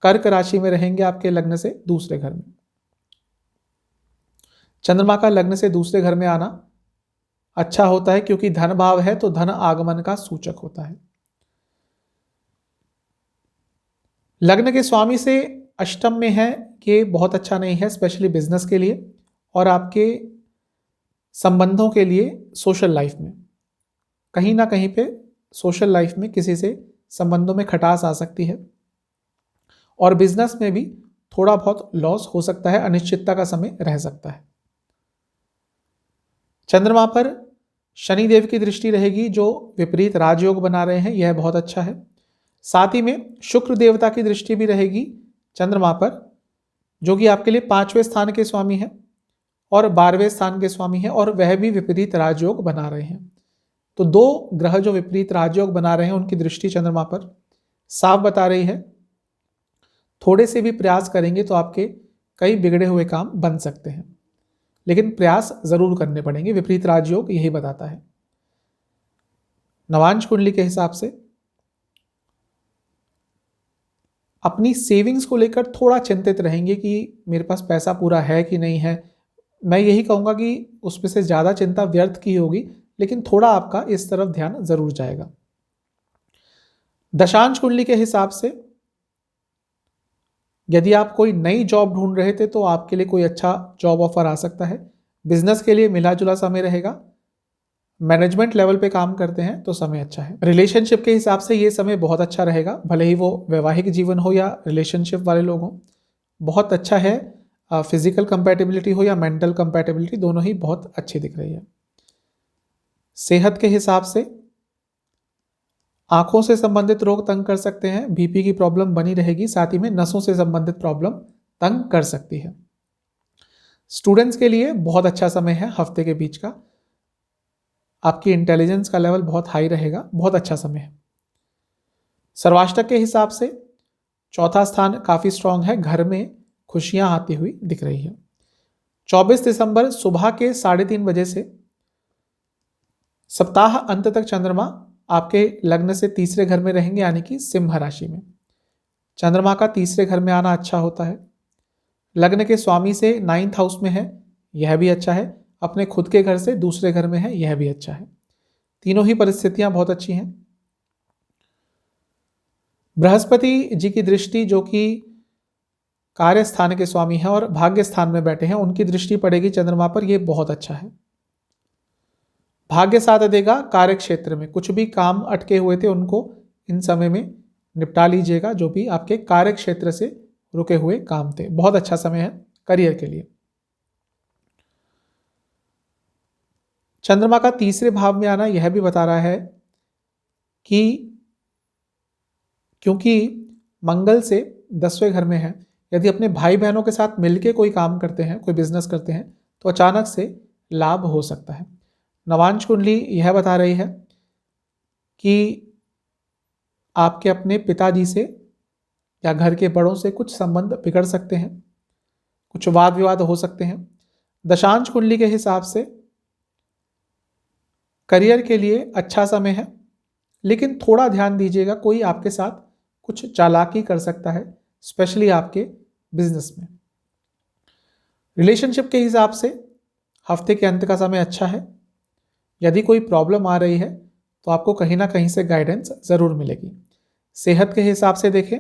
[SPEAKER 2] कर्क राशि में रहेंगे आपके लग्न से दूसरे घर में। चंद्रमा का लग्न से दूसरे घर में आना अच्छा होता है, क्योंकि धन भाव है तो धन आगमन का सूचक होता है। लग्न के स्वामी से अष्टम में है, ये बहुत अच्छा नहीं है, स्पेशली बिजनेस के लिए और आपके संबंधों के लिए। सोशल लाइफ में कहीं ना कहीं पे सोशल लाइफ में किसी से संबंधों में खटास आ सकती है और बिजनेस में भी थोड़ा बहुत लॉस हो सकता है, अनिश्चितता का समय रह सकता है। चंद्रमा पर शनि देव की दृष्टि रहेगी जो विपरीत राजयोग बना रहे हैं, यह बहुत अच्छा है। साथ ही में शुक्र देवता की दृष्टि भी रहेगी चंद्रमा पर, जो कि आपके लिए 5वें स्थान के स्वामी है और 12वें स्थान के स्वामी है, और वह भी विपरीत राजयोग बना रहे हैं। तो दो ग्रह जो विपरीत राजयोग बना रहे हैं उनकी दृष्टि चंद्रमा पर साफ बता रही है। थोड़े से भी प्रयास करेंगे तो आपके कई बिगड़े हुए काम बन सकते हैं, लेकिन प्रयास जरूर करने पड़ेंगे। विपरीत राजयोग यही बताता है। नवांश कुंडली के हिसाब से अपनी सेविंग्स को लेकर थोड़ा चिंतित रहेंगे कि मेरे पास पैसा पूरा है कि नहीं है। मैं यही कहूंगा कि उसमें से ज़्यादा चिंता व्यर्थ की होगी, लेकिन थोड़ा आपका इस तरफ ध्यान जरूर जाएगा। दशांश कुंडली के हिसाब से यदि आप कोई नई जॉब ढूंढ रहे थे तो आपके लिए कोई अच्छा जॉब ऑफर आ सकता है। बिजनेस के लिए मिला जुला समय रहेगा। मैनेजमेंट लेवल पे काम करते हैं तो समय अच्छा है। रिलेशनशिप के हिसाब से ये समय बहुत अच्छा रहेगा, भले ही वो वैवाहिक जीवन हो या रिलेशनशिप वाले लोग हों, बहुत अच्छा है। फिजिकल कंपैटिबिलिटी हो या मेंटल कंपैटिबिलिटी, दोनों ही बहुत अच्छी दिख रही है। सेहत के हिसाब से आंखों से संबंधित रोग तंग कर सकते हैं, बीपी की प्रॉब्लम बनी रहेगी, साथ ही में नसों से संबंधित प्रॉब्लम तंग कर सकती है। स्टूडेंट्स के लिए बहुत अच्छा समय है हफ्ते के बीच का। आपकी इंटेलिजेंस का लेवल बहुत हाई रहेगा, बहुत अच्छा समय है। सर्वाष्टक के हिसाब से चौथा स्थान काफी स्ट्रांग है, घर में खुशियां आती हुई दिख रही है। 24 दिसंबर सुबह के 3:30 बजे से सप्ताह अंत तक चंद्रमा आपके लग्न से तीसरे घर में रहेंगे, यानी कि सिंह राशि में। चंद्रमा का तीसरे घर में आना अच्छा होता है। लग्न के स्वामी से 9th हाउस में है, यह भी अच्छा है। अपने खुद के घर से दूसरे घर में है, यह भी अच्छा है। तीनों ही परिस्थितियां बहुत अच्छी हैं। बृहस्पति जी की दृष्टि, जो कि कार्य स्थान के स्वामी हैं और भाग्य स्थान में बैठे हैं, उनकी दृष्टि पड़ेगी चंद्रमा पर, यह बहुत अच्छा है। भाग्य साथ देगा। कार्य क्षेत्र में कुछ भी काम अटके हुए थे उनको इन समय में निपटा लीजिएगा, जो भी आपके कार्य क्षेत्र से रुके हुए काम थे। बहुत अच्छा समय है करियर के लिए। चंद्रमा का तीसरे भाव में आना यह भी बता रहा है कि क्योंकि मंगल से 10वें घर में है, यदि अपने भाई बहनों के साथ मिलकर कोई काम करते हैं, कोई बिजनेस करते हैं, तो अचानक से लाभ हो सकता है। नवांश कुंडली यह बता रही है कि आपके अपने पिताजी से या घर के बड़ों से कुछ संबंध बिगड़ सकते हैं, कुछ वाद विवाद हो सकते हैं। दशांश कुंडली के हिसाब से करियर के लिए अच्छा समय है, लेकिन थोड़ा ध्यान दीजिएगा, कोई आपके साथ कुछ चालाकी कर सकता है, स्पेशली आपके बिजनेस में। रिलेशनशिप के हिसाब से हफ्ते के अंत का समय अच्छा है। यदि कोई प्रॉब्लम आ रही है तो आपको कहीं ना कहीं से गाइडेंस ज़रूर मिलेगी। सेहत के हिसाब से देखें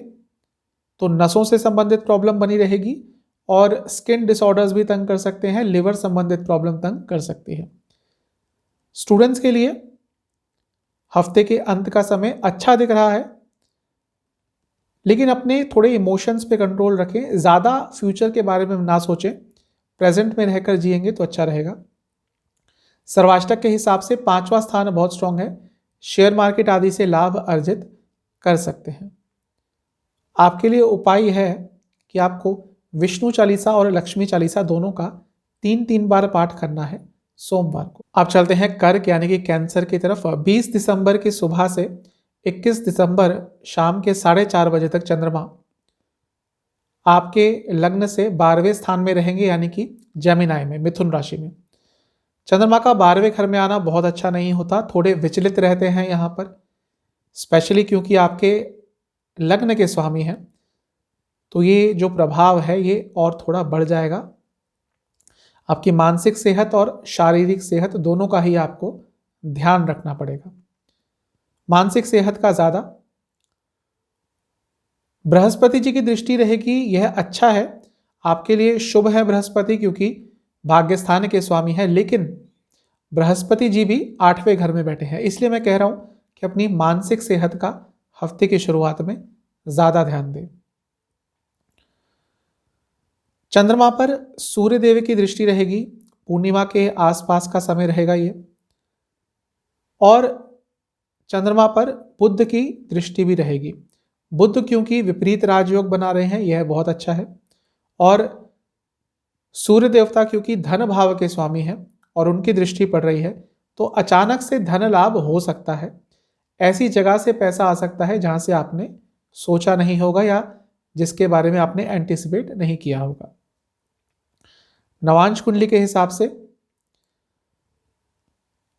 [SPEAKER 2] तो नसों से संबंधित प्रॉब्लम बनी रहेगी और स्किन डिसऑर्डर्स भी तंग कर सकते हैं, लिवर संबंधित प्रॉब्लम तंग कर सकती है। स्टूडेंट्स के लिए हफ्ते के अंत का समय अच्छा दिख रहा है, लेकिन अपने थोड़े इमोशंस पे कंट्रोल रखें, ज़्यादा फ्यूचर के बारे में ना सोचें, प्रेजेंट में रहकर जिएंगे तो अच्छा रहेगा। सर्वाष्टक के हिसाब से 5वां स्थान बहुत स्ट्रांग है, शेयर मार्केट आदि से लाभ अर्जित कर सकते हैं। आपके लिए उपाय है कि आपको विष्णु चालीसा और लक्ष्मी चालीसा दोनों का 3-3 बार पाठ करना है सोमवार को। आप चलते हैं कर्क यानी कि कैंसर की तरफ। 20 दिसंबर की सुबह से 21 दिसंबर शाम के 4:30 बजे तक चंद्रमा आपके लग्न से 12वें स्थान में रहेंगे, यानी कि जेमिनाई में, मिथुन राशि में। चंद्रमा का 12वें घर में आना बहुत अच्छा नहीं होता, थोड़े विचलित रहते हैं यहाँ पर, स्पेशली क्योंकि आपके लग्न के स्वामी हैं, तो ये जो प्रभाव है ये और थोड़ा बढ़ जाएगा। आपकी मानसिक सेहत और शारीरिक सेहत दोनों का ही आपको ध्यान रखना पड़ेगा। मानसिक सेहत का ज़्यादा बृहस्पति जी की दृष्टि रहेगी, यह अच्छा है, आपके लिए शुभ है बृहस्पति, क्योंकि भाग्य स्थान के स्वामी है, लेकिन बृहस्पति जी भी 8वें घर में बैठे हैं, इसलिए मैं कह रहा हूं कि अपनी मानसिक सेहत का हफ्ते की शुरुआत में ज्यादा ध्यान दें। चंद्रमा पर सूर्य देव की दृष्टि रहेगी, पूर्णिमा के आसपास का समय रहेगा ये, और चंद्रमा पर बुध की दृष्टि भी रहेगी। बुध क्योंकि विपरीत राजयोग बना रहे हैं, यह बहुत अच्छा है, और सूर्य देवता क्योंकि धन भाव के स्वामी हैं और उनकी दृष्टि पड़ रही है, तो अचानक से धन लाभ हो सकता है। ऐसी जगह से पैसा आ सकता है जहां से आपने सोचा नहीं होगा या जिसके बारे में आपने एंटिसिपेट नहीं किया होगा। नवांश कुंडली के हिसाब से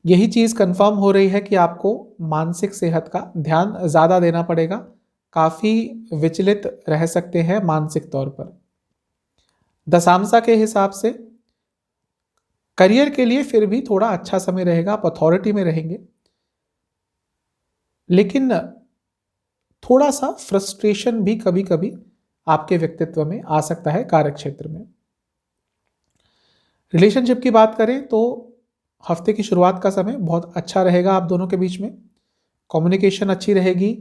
[SPEAKER 2] यही चीज कंफर्म हो रही है कि आपको मानसिक सेहत का ध्यान ज्यादा देना पड़ेगा, काफी विचलित रह सकते हैं मानसिक तौर पर। दशांशा के हिसाब से करियर के लिए फिर भी थोड़ा अच्छा समय रहेगा, आप अथॉरिटी में रहेंगे, लेकिन थोड़ा सा फ्रस्ट्रेशन भी कभी कभी आपके व्यक्तित्व में आ सकता है कार्य क्षेत्र में। रिलेशनशिप की बात करें तो हफ्ते की शुरुआत का समय बहुत अच्छा रहेगा, आप दोनों के बीच में कम्युनिकेशन अच्छी रहेगी,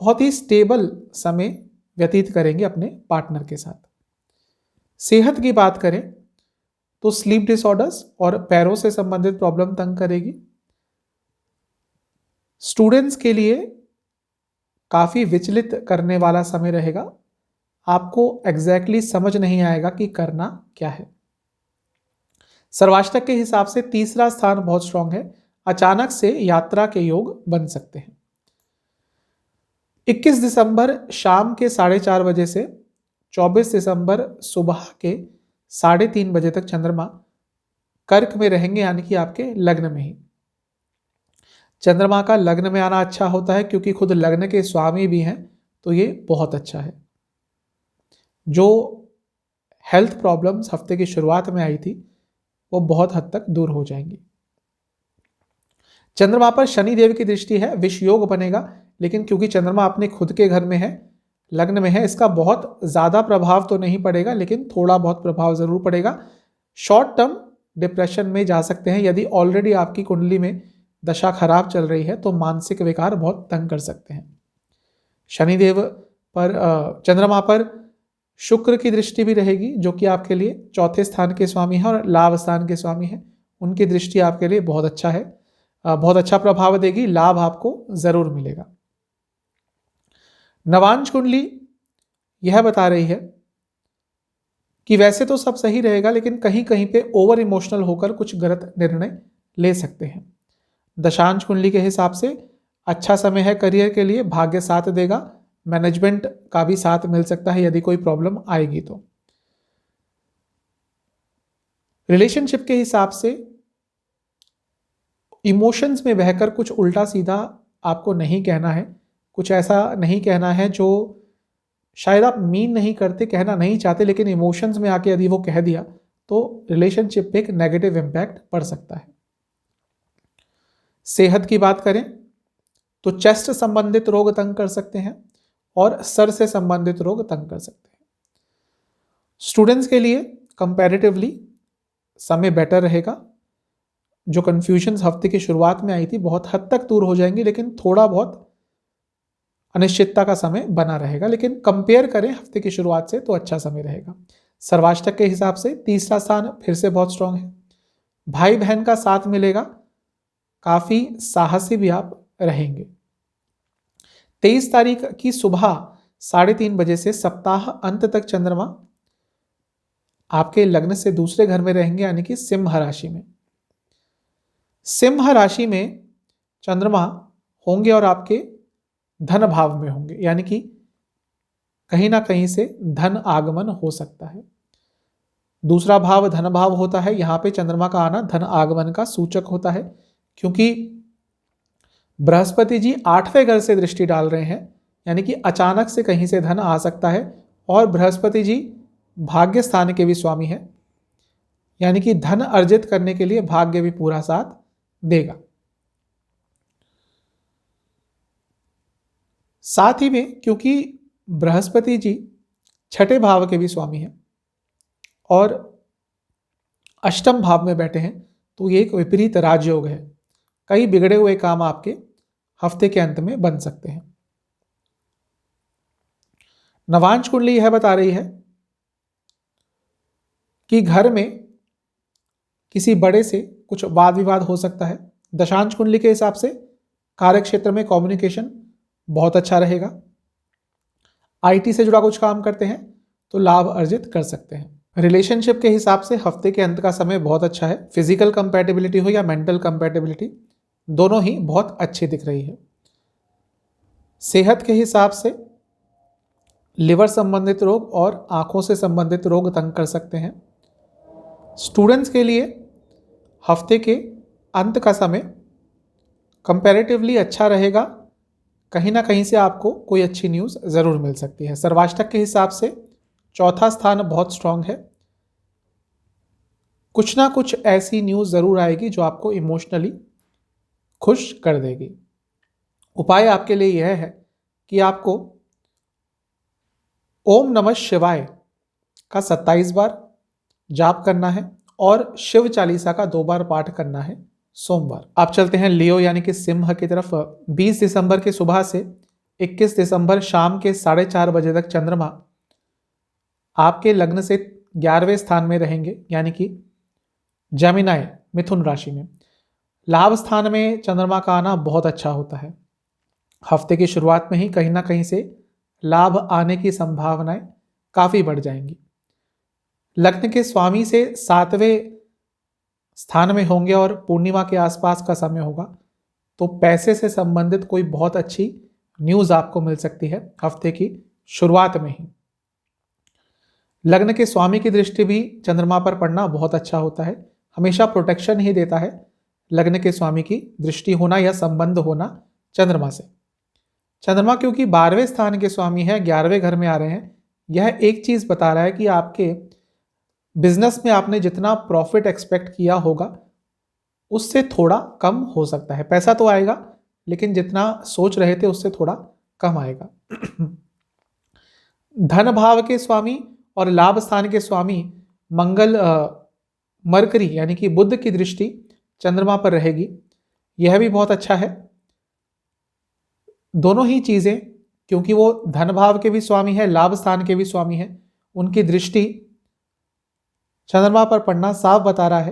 [SPEAKER 2] बहुत ही स्टेबल समय व्यतीत करेंगे अपने पार्टनर के साथ। सेहत की बात करें तो स्लीप डिसऑर्डर्स और पैरों से संबंधित प्रॉब्लम तंग करेगी। स्टूडेंट्स के लिए काफी विचलित करने वाला समय रहेगा, आपको एग्जैक्टली समझ नहीं आएगा कि करना क्या है। सर्वाष्टक के हिसाब से तीसरा स्थान बहुत स्ट्रांग है, अचानक से यात्रा के योग बन सकते हैं। 21 दिसंबर शाम के 4:30 बजे से 24 दिसंबर सुबह के 3:30 बजे तक चंद्रमा कर्क में रहेंगे, यानी कि आपके लग्न में ही। चंद्रमा का लग्न में आना अच्छा होता है क्योंकि खुद लग्न के स्वामी भी हैं, तो ये बहुत अच्छा है। जो हेल्थ प्रॉब्लम्स हफ्ते की शुरुआत में आई थी वो बहुत हद तक दूर हो जाएंगी। चंद्रमा पर शनि देव की दृष्टि है, विष योग बनेगा, लेकिन क्योंकि चंद्रमा अपने खुद के घर में है, लग्न में है, इसका बहुत ज्यादा प्रभाव तो नहीं पड़ेगा, लेकिन थोड़ा बहुत प्रभाव जरूर पड़ेगा। शॉर्ट टर्म डिप्रेशन में जा सकते हैं, यदि ऑलरेडी आपकी कुंडली में दशा खराब चल रही है तो मानसिक विकार बहुत तंग कर सकते हैं। शनिदेव पर चंद्रमा पर शुक्र की दृष्टि भी रहेगी, जो कि आपके लिए चौथे स्थान के स्वामी हैं और लाभ स्थान के स्वामी हैं, उनकी दृष्टि आपके लिए बहुत अच्छा है, बहुत अच्छा प्रभाव देगी, लाभ आपको जरूर मिलेगा। नवांश कुंडली यह बता रही है कि वैसे तो सब सही रहेगा, लेकिन कहीं कहीं पे ओवर इमोशनल होकर कुछ गलत निर्णय ले सकते हैं। दशांश कुंडली के हिसाब से अच्छा समय है करियर के लिए, भाग्य साथ देगा, मैनेजमेंट का भी साथ मिल सकता है यदि कोई प्रॉब्लम आएगी तो। रिलेशनशिप के हिसाब से इमोशंस में बहकर कुछ उल्टा सीधा आपको नहीं कहना है, कुछ ऐसा नहीं कहना है जो शायद आप मीन नहीं करते, कहना नहीं चाहते, लेकिन इमोशंस में आके यदि वो कह दिया तो रिलेशनशिप पे एक नेगेटिव इम्पैक्ट पड़ सकता है। सेहत की बात करें तो चेस्ट संबंधित रोग तंग कर सकते हैं और सर से संबंधित रोग तंग कर सकते हैं। स्टूडेंट्स के लिए कंपैरेटिवली समय बेटर रहेगा। जो कंफ्यूजन्स हफ्ते की शुरुआत में आई थी बहुत हद तक दूर हो जाएंगी, लेकिन थोड़ा बहुत अनिश्चितता का समय बना रहेगा। लेकिन कंपेयर करें हफ्ते की शुरुआत से तो अच्छा समय रहेगा। सर्वाष्टक के हिसाब से तीसरा स्थान फिर से बहुत स्ट्रांग है। भाई बहन का साथ मिलेगा, काफी साहसी भी आप रहेंगे। 23 तारीख की सुबह 3:30 बजे से सप्ताह अंत तक चंद्रमा आपके लग्न से दूसरे घर में रहेंगे, यानी कि सिंह राशि में। सिंह राशि में चंद्रमा होंगे और आपके धन भाव में होंगे, यानी कि कहीं ना कहीं से धन आगमन हो सकता है। दूसरा भाव धन भाव होता है, यहां पे चंद्रमा का आना धन आगमन का सूचक होता है, क्योंकि बृहस्पति जी 8वें घर से दृष्टि डाल रहे हैं, यानी कि अचानक से कहीं से धन आ सकता है। और बृहस्पति जी भाग्य स्थान के भी स्वामी हैं, यानी कि धन अर्जित करने के लिए भाग्य भी पूरा साथ देगा। साथ ही में क्योंकि बृहस्पति जी 6ठे भाव के भी स्वामी हैं और अष्टम भाव में बैठे हैं, तो ये एक विपरीत राजयोग है। कई बिगड़े हुए काम आपके हफ्ते के अंत में बन सकते हैं। नवांश कुंडली यह बता रही है कि घर में किसी बड़े से कुछ वाद विवाद हो सकता है। दशांश कुंडली के हिसाब से कार्य क्षेत्र में कम्युनिकेशन बहुत अच्छा रहेगा। आईटी से जुड़ा कुछ काम करते हैं तो लाभ अर्जित कर सकते हैं। रिलेशनशिप के हिसाब से हफ्ते के अंत का समय बहुत अच्छा है। फिजिकल कंपैटिबिलिटी हो या मेंटल कंपैटिबिलिटी, दोनों ही बहुत अच्छी दिख रही है। सेहत के हिसाब से लिवर संबंधित रोग और आंखों से संबंधित रोग तंग कर सकते हैं। स्टूडेंट्स के लिए हफ्ते के अंत का समय कंपैरेटिवली अच्छा रहेगा। कहीं ना कहीं से आपको कोई अच्छी न्यूज़ ज़रूर मिल सकती है। सर्वाष्टक के हिसाब से चौथा स्थान बहुत स्ट्रांग है। कुछ ना कुछ ऐसी न्यूज़ ज़रूर आएगी जो आपको इमोशनली खुश कर देगी। उपाय आपके लिए यह है कि आपको ओम नमः शिवाय का 27 बार जाप करना है और शिव चालीसा का 2 बार पाठ करना है सोमवार। आप चलते हैं लियो यानी कि सिंह की तरफ। 20 दिसंबर की सुबह से 21 दिसंबर शाम के 4:30 बजे तक चंद्रमा आपके लग्न से 11वें स्थान में रहेंगे, यानी कि जेमिनाई मिथुन राशि में। लाभ स्थान में चंद्रमा का आना बहुत अच्छा होता है। हफ्ते की शुरुआत में ही कहीं ना कहीं से लाभ आने की संभावनाएं काफी बढ़ जाएंगी। लग्न के स्वामी से 7वें स्थान में होंगे और पूर्णिमा के आसपास का समय होगा, तो पैसे से संबंधित कोई बहुत अच्छी न्यूज आपको मिल सकती है हफ्ते की शुरुआत में ही। लग्न के स्वामी की दृष्टि भी चंद्रमा पर पड़ना बहुत अच्छा होता है, हमेशा प्रोटेक्शन ही देता है लग्न के स्वामी की दृष्टि होना या संबंध होना चंद्रमा से। चंद्रमा क्योंकि 12वें स्थान के स्वामी है, 11वें घर में आ रहे हैं, यह एक चीज बता रहा है कि आपके बिजनेस में आपने जितना प्रॉफिट एक्सपेक्ट किया होगा उससे थोड़ा कम हो सकता है। पैसा तो आएगा लेकिन जितना सोच रहे थे उससे थोड़ा कम आएगा। धन भाव के स्वामी और लाभ स्थान के स्वामी मंगल मरकरी यानी कि बुध की दृष्टि चंद्रमा पर रहेगी, यह भी बहुत अच्छा है। दोनों ही चीजें, क्योंकि वो धन भाव के भी स्वामी है, लाभ स्थान के भी स्वामी है, उनकी दृष्टि चंद्रमा पर पड़ना साफ बता रहा है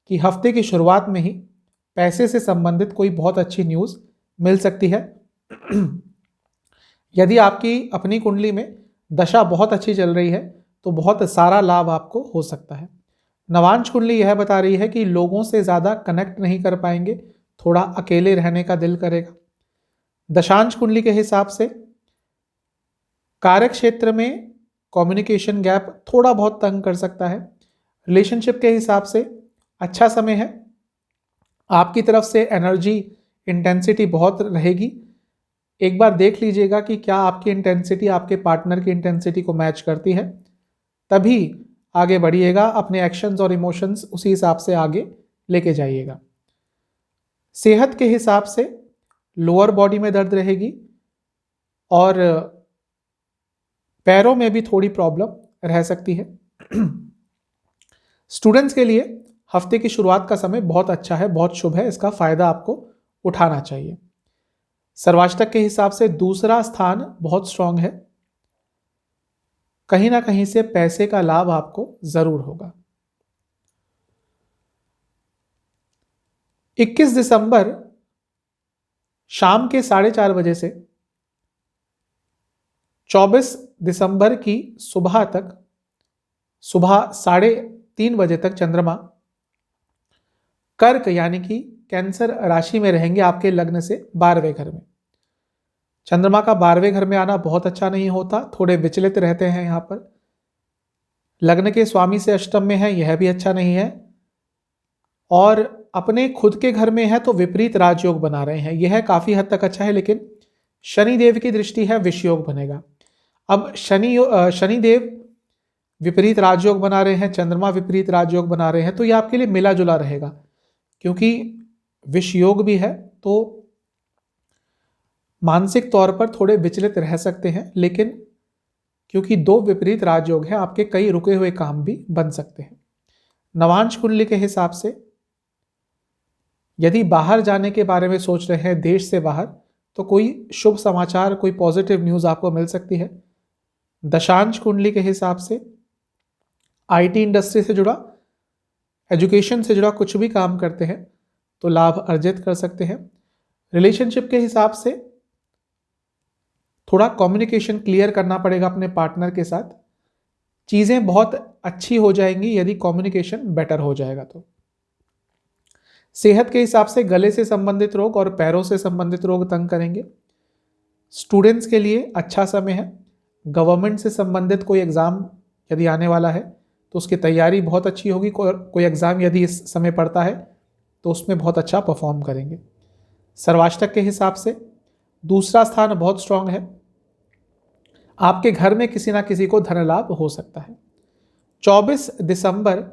[SPEAKER 2] कि हफ्ते की शुरुआत में ही पैसे से संबंधित कोई बहुत अच्छी न्यूज मिल सकती है। यदि आपकी अपनी कुंडली में दशा बहुत अच्छी चल रही है तो बहुत सारा लाभ आपको हो सकता है। नवांश कुंडली यह बता रही है कि लोगों से ज़्यादा कनेक्ट नहीं कर पाएंगे, थोड़ा अकेले रहने का दिल करेगा। दशांश कुंडली के हिसाब से कार्य क्षेत्र में कम्युनिकेशन गैप थोड़ा बहुत तंग कर सकता है। रिलेशनशिप के हिसाब से अच्छा समय है। आपकी तरफ से एनर्जी इंटेंसिटी बहुत रहेगी। एक बार देख लीजिएगा कि क्या आपकी इंटेंसिटी आपके पार्टनर की इंटेंसिटी को मैच करती है, तभी आगे बढ़िएगा, अपने एक्शंस और इमोशंस उसी हिसाब से आगे लेके जाइएगा। सेहत के हिसाब से लोअर बॉडी में दर्द रहेगी और पैरों में भी थोड़ी प्रॉब्लम रह सकती है। स्टूडेंट्स के लिए हफ्ते की शुरुआत का समय बहुत अच्छा है, बहुत शुभ है, इसका फायदा आपको उठाना चाहिए। सर्वाष्टक के हिसाब से दूसरा स्थान बहुत स्ट्रांग है, कहीं ना कहीं से पैसे का लाभ आपको जरूर होगा। 21 दिसंबर शाम के 4:30 बजे से 24 दिसंबर की सुबह तक, सुबह 3:30 बजे तक चंद्रमा कर्क यानी कि कैंसर राशि में रहेंगे आपके लग्न से 12वें घर में। चंद्रमा का 12वें घर में आना बहुत अच्छा नहीं होता, थोड़े विचलित रहते हैं यहाँ पर। लग्न के स्वामी से अष्टम में है, यह भी अच्छा नहीं है, और अपने खुद के घर में है तो विपरीत राजयोग बना रहे हैं, यह काफी हद तक अच्छा है, लेकिन शनिदेव की दृष्टि है, विषयोग बनेगा। अब शनिदेव विपरीत राजयोग बना रहे हैं, चंद्रमा विपरीत राजयोग बना रहे हैं, तो यह आपके लिए मिला जुला रहेगा, क्योंकि विषयोग भी है तो मानसिक तौर पर थोड़े विचलित रह सकते हैं, लेकिन क्योंकि दो विपरीत राजयोग है, आपके कई रुके हुए काम भी बन सकते हैं। नवांश कुंडली के हिसाब से यदि बाहर जाने के बारे में सोच रहे हैं, देश से बाहर, तो कोई शुभ समाचार, कोई पॉजिटिव न्यूज आपको मिल सकती है। दशांश कुंडली के हिसाब से आईटी इंडस्ट्री से जुड़ा, एजुकेशन से जुड़ा कुछ भी काम करते हैं तो लाभ अर्जित कर सकते हैं। रिलेशनशिप के हिसाब से थोड़ा कम्युनिकेशन क्लियर करना पड़ेगा अपने पार्टनर के साथ, चीजें बहुत अच्छी हो जाएंगी यदि कम्युनिकेशन बेटर हो जाएगा तो। सेहत के हिसाब से गले से संबंधित रोग और पैरों से संबंधित रोग तंग करेंगे। स्टूडेंट्स के लिए अच्छा समय है। गवर्नमेंट से संबंधित कोई एग्जाम यदि आने वाला है तो उसकी तैयारी बहुत अच्छी होगी। कोई एग्जाम यदि इस समय पड़ता है तो उसमें बहुत अच्छा परफॉर्म करेंगे। सर्वाष्टक के हिसाब से दूसरा स्थान बहुत स्ट्रांग है, आपके घर में किसी ना किसी को धन लाभ हो सकता है। 24 दिसंबर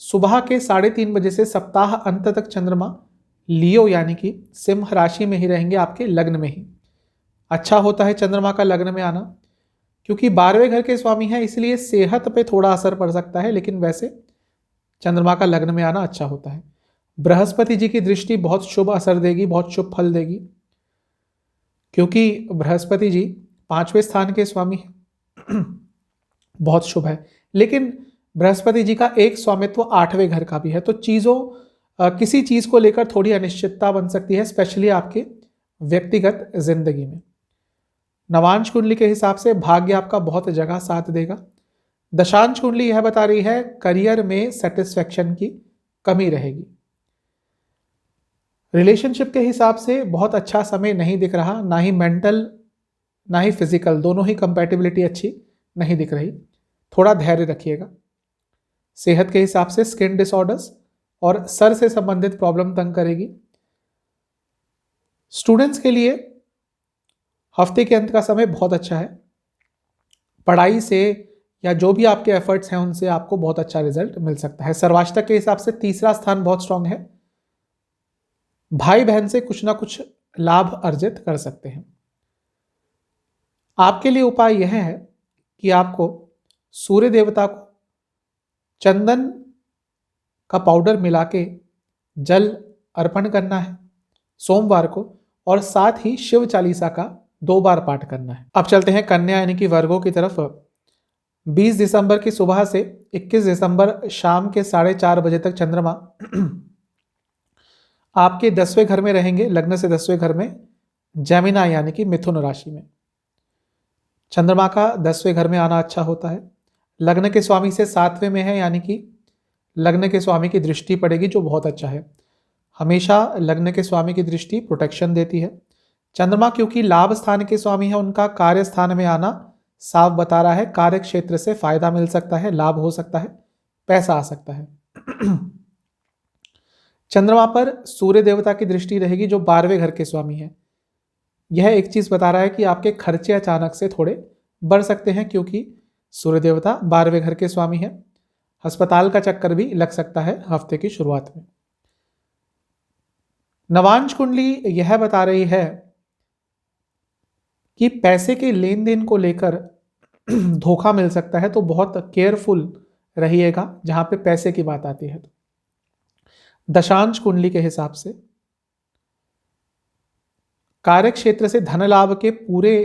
[SPEAKER 2] सुबह के 3:30 बजे से सप्ताह अंत तक चंद्रमा लियो यानी कि सिंह राशि में ही रहेंगे, आपके लग्न में ही। अच्छा होता है चंद्रमा का लग्न में आना, क्योंकि 12वें घर के स्वामी हैं, इसलिए सेहत पे थोड़ा असर पड़ सकता है, लेकिन वैसे चंद्रमा का लग्न में आना अच्छा होता है। बृहस्पति जी की दृष्टि बहुत शुभ असर देगी, बहुत शुभ फल देगी, क्योंकि बृहस्पति जी 5वें स्थान के स्वामी हैं। बहुत शुभ है, लेकिन बृहस्पति जी का एक स्वामित्व 8वें घर का भी है, तो किसी चीज को लेकर थोड़ी अनिश्चितता बन सकती है, स्पेशली आपके व्यक्तिगत जिंदगी में। नवांश कुंडली के हिसाब से भाग्य आपका बहुत जगह साथ देगा। दशांश कुंडली यह बता रही है करियर में सेटिस्फेक्शन की कमी रहेगी। रिलेशनशिप के हिसाब से बहुत अच्छा समय नहीं दिख रहा, ना ही मेंटल ना ही फिजिकल, दोनों ही कंपैटिबिलिटी अच्छी नहीं दिख रही, थोड़ा धैर्य रखिएगा। सेहत के हिसाब से स्किन डिसऑर्डर्स और सर से संबंधित प्रॉब्लम तंग करेगी। स्टूडेंट्स के लिए हफ्ते के अंत का समय बहुत अच्छा है, पढ़ाई से या जो भी आपके एफर्ट्स हैं उनसे आपको बहुत अच्छा रिजल्ट मिल सकता है। सर्वाष्टक के हिसाब से तीसरा स्थान बहुत स्ट्रांग है, भाई बहन से कुछ ना कुछ लाभ अर्जित कर सकते हैं। आपके लिए उपाय यह है कि आपको सूर्य देवता को चंदन का पाउडर मिला के जल अर्पण करना है सोमवार को, और साथ ही शिव चालीसा का 2 बार पाठ करना है। अब चलते हैं कन्या यानी कि वर्गों की तरफ। 20 दिसंबर की सुबह से 21 दिसंबर शाम के 4:30 बजे तक चंद्रमा आपके 10वें घर में रहेंगे, लग्न से 10वें घर में, जेमिना यानी कि मिथुन राशि में। चंद्रमा का 10वें घर में आना अच्छा होता है। लग्न के स्वामी से 7वें में है, यानी कि लग्न के स्वामी की दृष्टि पड़ेगी, जो बहुत अच्छा है। हमेशा लग्न के स्वामी की दृष्टि प्रोटेक्शन देती है। चंद्रमा क्योंकि लाभ स्थान के स्वामी है, उनका कार्य स्थान में आना साफ बता रहा है कार्य क्षेत्र से फायदा मिल सकता है, लाभ हो सकता है, पैसा आ सकता है। चंद्रमा पर सूर्य देवता की दृष्टि रहेगी, जो 12वें घर के स्वामी है। यह एक चीज बता रहा है कि आपके खर्चे अचानक से थोड़े बढ़ सकते हैं, क्योंकि सूर्य देवता 12वें घर के स्वामी है। अस्पताल का चक्कर भी लग सकता है हफ्ते की शुरुआत में। नवांश कुंडली यह बता रही है कि पैसे के लेन देन को लेकर धोखा मिल सकता है, तो बहुत केयरफुल रहिएगा जहां पे पैसे की बात आती है। दशांश कुंडली के हिसाब से कार्य क्षेत्र से धन लाभ के पूरे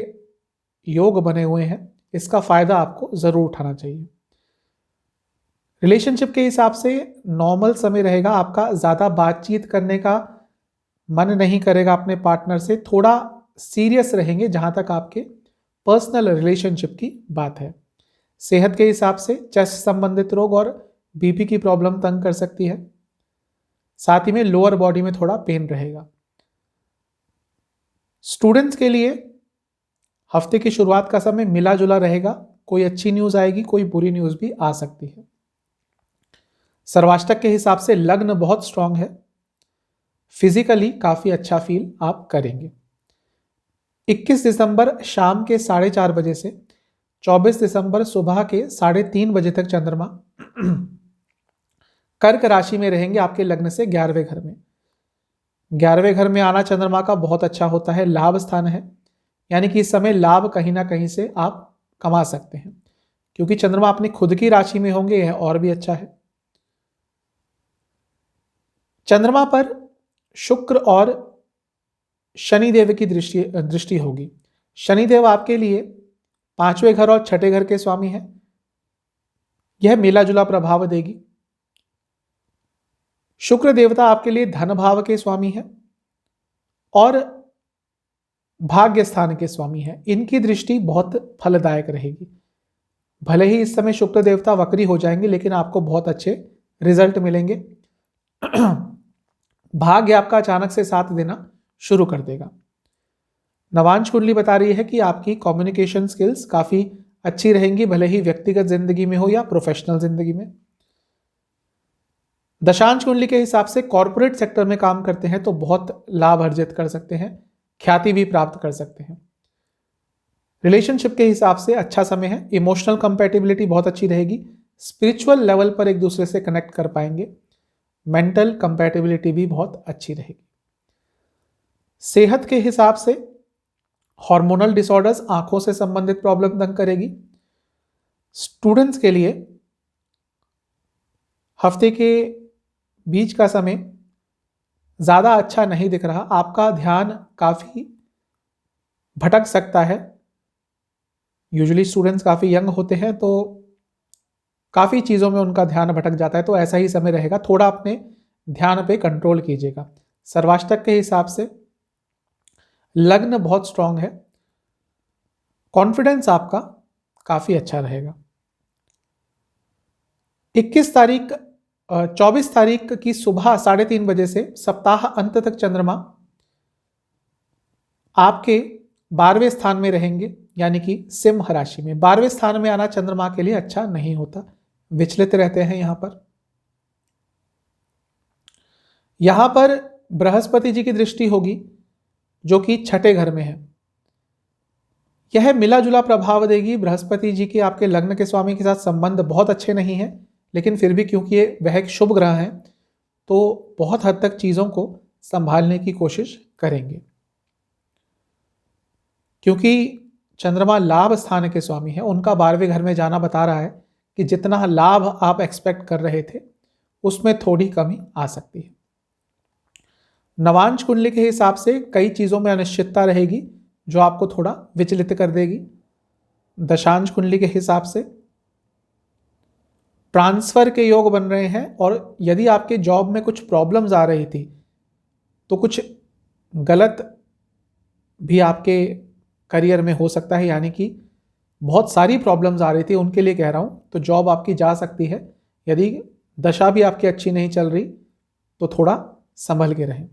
[SPEAKER 2] योग बने हुए हैं, इसका फायदा आपको जरूर उठाना चाहिए। रिलेशनशिप के हिसाब से नॉर्मल समय रहेगा, आपका ज्यादा बातचीत करने का मन नहीं करेगा अपने पार्टनर से, थोड़ा सीरियस रहेंगे जहां तक आपके पर्सनल रिलेशनशिप की बात है। सेहत के हिसाब से चेस्ट संबंधित रोग और बीपी की प्रॉब्लम तंग कर सकती है, साथ ही में लोअर बॉडी में थोड़ा पेन रहेगा। स्टूडेंट्स के लिए हफ्ते की शुरुआत का समय मिला जुला रहेगा, कोई अच्छी न्यूज आएगी, कोई बुरी न्यूज भी आ सकती है। सर्वाष्टक के हिसाब से लग्न बहुत स्ट्रांग है, फिजिकली काफी अच्छा फील आप करेंगे। 21 दिसंबर शाम के 4:30 बजे से 24 दिसंबर सुबह के 3:30 बजे तक चंद्रमा कर्क राशि में रहेंगे, आपके लग्न से 11वें घर में। 11वें घर में आना चंद्रमा का बहुत अच्छा होता है, लाभ स्थान है, यानी कि इस समय लाभ कहीं ना कहीं से आप कमा सकते हैं, क्योंकि चंद्रमा अपनी खुद की राशि में होंगे, यह और भी अच्छा है। चंद्रमा पर शुक्र और शनिदेव की दृष्टि होगी। शनिदेव आपके लिए 5वें घर और 6ठे घर के स्वामी हैं, यह मिला जुला प्रभाव देगी। शुक्र देवता आपके लिए धन भाव के स्वामी है और भाग्य स्थान के स्वामी है, इनकी दृष्टि बहुत फलदायक रहेगी। भले ही इस समय शुक्र देवता वक्री हो जाएंगे, लेकिन आपको बहुत अच्छे रिजल्ट मिलेंगे। भाग्य आपका अचानक से साथ देना शुरू कर देगा। नवांश कुंडली बता रही है कि आपकी कम्युनिकेशन स्किल्स काफी अच्छी रहेंगी, भले ही व्यक्तिगत जिंदगी में हो या प्रोफेशनल जिंदगी में। दशांश कुंडली के हिसाब से कॉर्पोरेट सेक्टर में काम करते हैं तो बहुत लाभ अर्जित कर सकते हैं, ख्याति भी प्राप्त कर सकते हैं। रिलेशनशिप के हिसाब से अच्छा समय है, इमोशनल कंपैटिबिलिटी बहुत अच्छी रहेगी, स्पिरिचुअल लेवल पर एक दूसरे से कनेक्ट कर पाएंगे, मेंटल कंपैटिबिलिटी भी बहुत अच्छी रहेगी। सेहत के हिसाब से हार्मोनल डिसऑर्डर्स, आंखों से संबंधित प्रॉब्लम तंग करेगी। स्टूडेंट्स के लिए हफ्ते के बीच का समय ज्यादा अच्छा नहीं दिख रहा, आपका ध्यान काफी भटक सकता है। यूजुअली स्टूडेंट्स काफी यंग होते हैं तो काफी चीजों में उनका ध्यान भटक जाता है, तो ऐसा ही समय रहेगा, थोड़ा अपने ध्यान पे कंट्रोल कीजिएगा। सर्वाष्टक के हिसाब से लग्न बहुत स्ट्रांग है, कॉन्फिडेंस आपका काफी अच्छा रहेगा। 24 तारीख की सुबह 3:30 बजे से सप्ताह अंत तक चंद्रमा आपके 12वें स्थान में रहेंगे, यानी कि सिंह राशि में। 12वें स्थान में आना चंद्रमा के लिए अच्छा नहीं होता, विचलित रहते हैं यहां पर बृहस्पति जी की दृष्टि होगी जो कि 6ठे घर में है, यह मिला जुला प्रभाव देगी। बृहस्पति जी के आपके लग्न के स्वामी के साथ संबंध बहुत अच्छे नहीं है, लेकिन फिर भी क्योंकि वह एक शुभ ग्रह है तो बहुत हद तक चीजों को संभालने की कोशिश करेंगे। क्योंकि चंद्रमा लाभ स्थान के स्वामी है, उनका 12वें घर में जाना बता रहा है कि जितना लाभ आप एक्सपेक्ट कर रहे थे उसमें थोड़ी कमी आ सकती है। नवांश कुंडली के हिसाब से कई चीजों में अनिश्चितता रहेगी जो आपको थोड़ा विचलित कर देगी। दशांश कुंडली के हिसाब से ट्रांसफर के योग बन रहे हैं, और यदि आपके जॉब में कुछ प्रॉब्लम्स आ रही थी तो कुछ गलत भी आपके करियर में हो सकता है, यानी कि बहुत सारी प्रॉब्लम्स आ रही थी उनके लिए कह रहा हूं, तो जॉब आपकी जा सकती है। यदि दशा भी आपकी अच्छी नहीं चल रही तो थोड़ा संभल के रहें।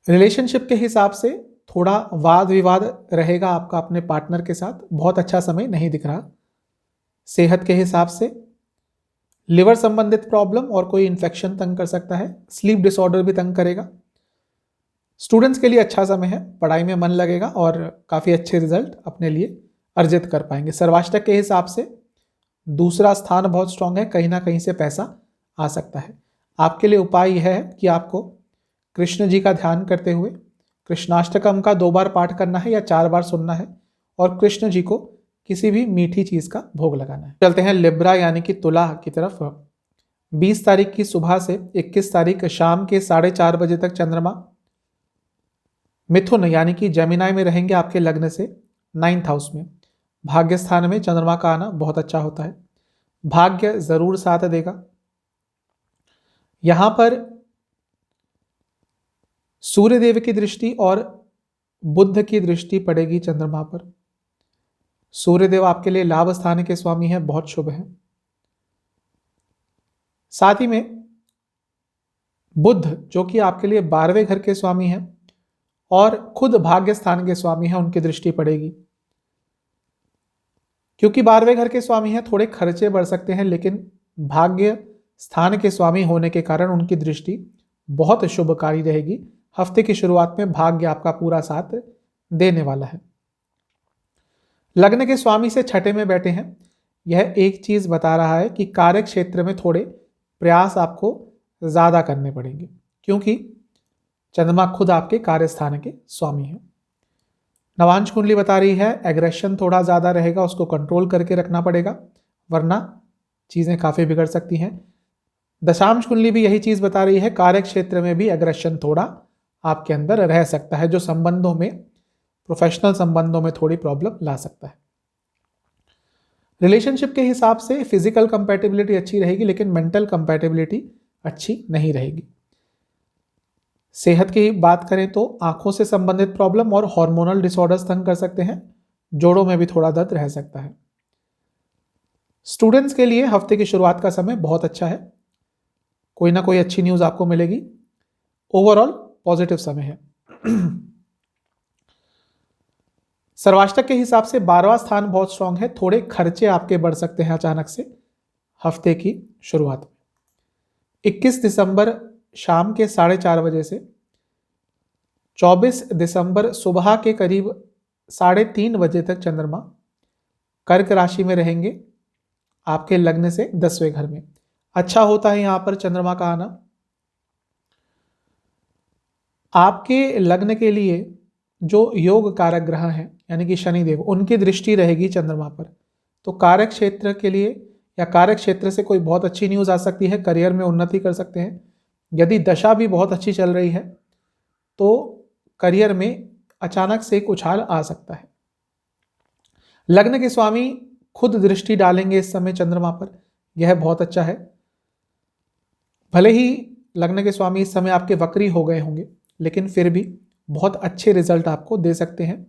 [SPEAKER 2] रिलेशनशिप के हिसाब से थोड़ा वाद विवाद रहेगा आपका अपने पार्टनर के साथ, बहुत अच्छा समय नहीं दिख रहा। सेहत के हिसाब से लिवर संबंधित प्रॉब्लम और कोई इन्फेक्शन तंग कर सकता है, स्लीप डिसऑर्डर भी तंग करेगा। स्टूडेंट्स के लिए अच्छा समय है, पढ़ाई में मन लगेगा और काफ़ी अच्छे रिजल्ट अपने लिए अर्जित कर पाएंगे। सर्वाष्टक के हिसाब से दूसरा स्थान बहुत स्ट्रांग है, कहीं ना कहीं से पैसा आ सकता है। आपके लिए उपाय यह है कि आपको कृष्ण जी का ध्यान करते हुए कृष्णाष्टकम का 2 बार पाठ करना है या 4 बार सुनना है और कृष्ण जी को किसी भी मीठी चीज का भोग लगाना है। चलते हैं लिब्रा यानी कि तुला की तरफ। 20 तारीख की सुबह से 21 तारीख शाम के 4:30 बजे तक चंद्रमा मिथुन यानी कि जमिनाई में रहेंगे आपके लग्न से 9th हाउस में। भाग्य स्थान में चंद्रमा का आना बहुत अच्छा होता है, भाग्य जरूर साथ देगा। यहां पर सूर्यदेव की दृष्टि और बुध की दृष्टि पड़ेगी चंद्रमा पर। सूर्यदेव आपके लिए लाभ स्थान के स्वामी हैं, बहुत शुभ है। साथ ही में बुध जो कि आपके लिए 12वें घर के स्वामी हैं और खुद भाग्य स्थान के स्वामी हैं, उनकी दृष्टि पड़ेगी। क्योंकि 12वें घर के स्वामी हैं, थोड़े खर्चे बढ़ सकते हैं, लेकिन भाग्य स्थान के स्वामी होने के कारण उनकी दृष्टि बहुत शुभकारी रहेगी। हफ्ते की शुरुआत में भाग्य आपका पूरा साथ देने वाला है। लग्न के स्वामी से छठे में बैठे हैं, यह एक चीज बता रहा है कि कार्य क्षेत्र में थोड़े प्रयास आपको ज्यादा करने पड़ेंगे, क्योंकि चंद्रमा खुद आपके कार्य स्थान के स्वामी हैं। नवांश कुंडली बता रही है एग्रेशन थोड़ा ज्यादा रहेगा, उसको कंट्रोल करके रखना पड़ेगा, वरना चीजें काफी बिगड़ सकती हैं। दशांश कुंडली भी यही चीज बता रही है, कार्य क्षेत्र में भी एग्रेशन थोड़ा आपके अंदर रह सकता है, जो संबंधों में, प्रोफेशनल संबंधों में थोड़ी प्रॉब्लम ला सकता है। रिलेशनशिप के हिसाब से फिजिकल कंपैटिबिलिटी अच्छी रहेगी, लेकिन मेंटल कंपैटिबिलिटी अच्छी नहीं रहेगी। सेहत की बात करें तो आंखों से संबंधित प्रॉब्लम और हार्मोनल डिसऑर्डर्स तंग कर सकते हैं, जोड़ों में भी थोड़ा दर्द रह सकता है। स्टूडेंट्स के लिए हफ्ते की शुरुआत का समय बहुत अच्छा है, कोई ना कोई अच्छी न्यूज आपको मिलेगी। ओवरऑल पॉजिटिव समय है। सर्वाष्टक के हिसाब से 12वां स्थान बहुत स्ट्रांग है, थोड़े खर्चे आपके बढ़ सकते हैं अचानक से हफ्ते की शुरुआत में। 21 दिसंबर शाम के 4:30 बजे से 24 दिसंबर सुबह के करीब 3:30 बजे तक चंद्रमा कर्क राशि में रहेंगे आपके लग्न से 10वें घर में। अच्छा होता है यहां पर चंद्रमा का आना। आपके लग्न के लिए जो योग कारक ग्रह हैं यानी कि शनिदेव, उनकी दृष्टि रहेगी चंद्रमा पर, तो कार्य क्षेत्र के लिए या कार्य क्षेत्र से कोई बहुत अच्छी न्यूज आ सकती है, करियर में उन्नति कर सकते हैं। यदि दशा भी बहुत अच्छी चल रही है तो करियर में अचानक से एक उछाल आ सकता है। लग्न के स्वामी खुद दृष्टि डालेंगे इस समय चंद्रमा पर, यह बहुत अच्छा है। भले ही लग्न के स्वामी इस समय आपके वक्री हो गए होंगे, लेकिन फिर भी बहुत अच्छे रिजल्ट आपको दे सकते हैं।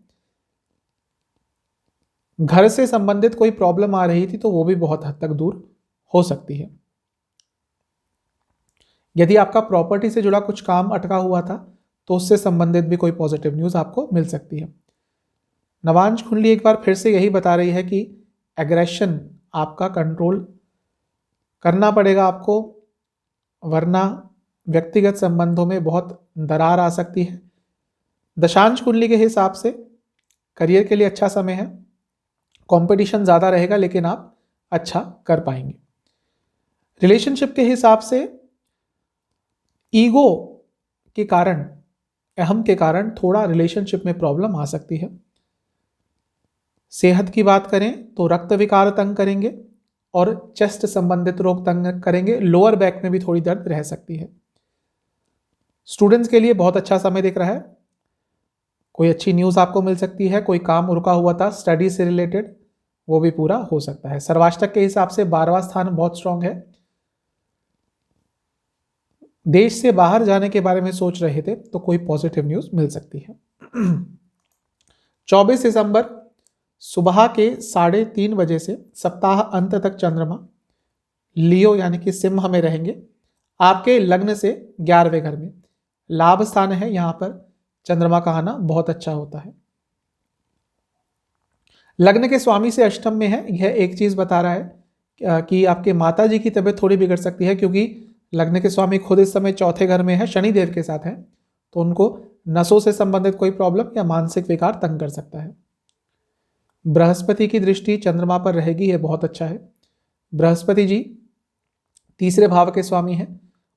[SPEAKER 2] घर से संबंधित कोई प्रॉब्लम आ रही थी तो वो भी बहुत हद तक दूर हो सकती है। यदि आपका प्रॉपर्टी से जुड़ा कुछ काम अटका हुआ था तो उससे संबंधित भी कोई पॉजिटिव न्यूज आपको मिल सकती है। नवांश कुंडली एक बार फिर से यही बता रही है कि एग्रेशन आपका कंट्रोल करना पड़ेगा आपको, वरना व्यक्तिगत संबंधों में बहुत दरार आ सकती है। दशांश कुंडली के हिसाब से करियर के लिए अच्छा समय है, कंपटीशन ज़्यादा रहेगा लेकिन आप अच्छा कर पाएंगे। रिलेशनशिप के हिसाब से ईगो के कारण, अहम के कारण थोड़ा रिलेशनशिप में प्रॉब्लम आ सकती है। सेहत की बात करें तो रक्त विकार तंग करेंगे और चेस्ट संबंधित रोग तंग करेंगे, लोअर बैक में भी थोड़ी दर्द रह सकती है। स्टूडेंट्स के लिए बहुत अच्छा समय दिख रहा है, कोई अच्छी न्यूज़ आपको मिल सकती है, कोई काम रुका हुआ था स्टडी से रिलेटेड वो भी पूरा हो सकता है। सर्वाष्टक के हिसाब से 12वां स्थान बहुत स्ट्रांग है। देश से बाहर जाने के बारे में सोच रहे थे तो कोई पॉजिटिव न्यूज़ मिल सकती है। 24 दिसंबर सुबह के 3:30 बजे से सप्ताह अंत तक चंद्रमा लियो यानी कि सिंह में रहेंगे आपके लग्न से 11वें घर में। लाभ स्थान है, यहां पर चंद्रमा का आना बहुत अच्छा होता है। लग्न के स्वामी से अष्टम में है, यह एक चीज बता रहा है कि आपके माता जी की तबीयत थोड़ी बिगड़ सकती है, क्योंकि लग्न के स्वामी खुद इस समय 4थे घर में है, शनिदेव के साथ है, तो उनको नसों से संबंधित कोई प्रॉब्लम या मानसिक विकार तंग कर सकता है। बृहस्पति की दृष्टि चंद्रमा पर रहेगी, यह बहुत अच्छा है। बृहस्पति जी तीसरे भाव के स्वामी हैं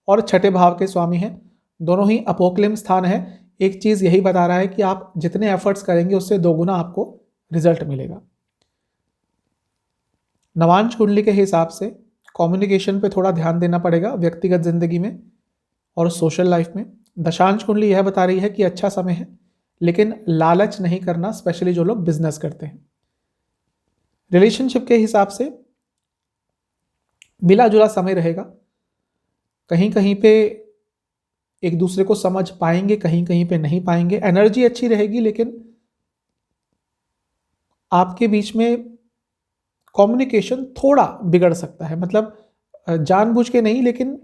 [SPEAKER 2] और छठे भाव के स्वामी हैं, दोनों ही अपोक्लिम स्थान है। एक चीज यही बता रहा है कि आप जितने एफर्ट्स करेंगे उससे दोगुना आपको रिजल्ट मिलेगा। नवांश कुंडली के हिसाब से कम्युनिकेशन पे थोड़ा ध्यान देना पड़ेगा व्यक्तिगत जिंदगी में और सोशल लाइफ में। दशांश कुंडली यह बता रही है कि अच्छा समय है, लेकिन लालच नहीं करना, स्पेशली जो लोग बिजनेस करते हैं। रिलेशनशिप के हिसाब से मिला जुला समय रहेगा, कहीं कहीं पे एक दूसरे को समझ पाएंगे, कहीं कहीं पे नहीं पाएंगे। एनर्जी अच्छी रहेगी, लेकिन आपके बीच में कम्युनिकेशन थोड़ा बिगड़ सकता है। मतलब जानबूझ के नहीं, लेकिन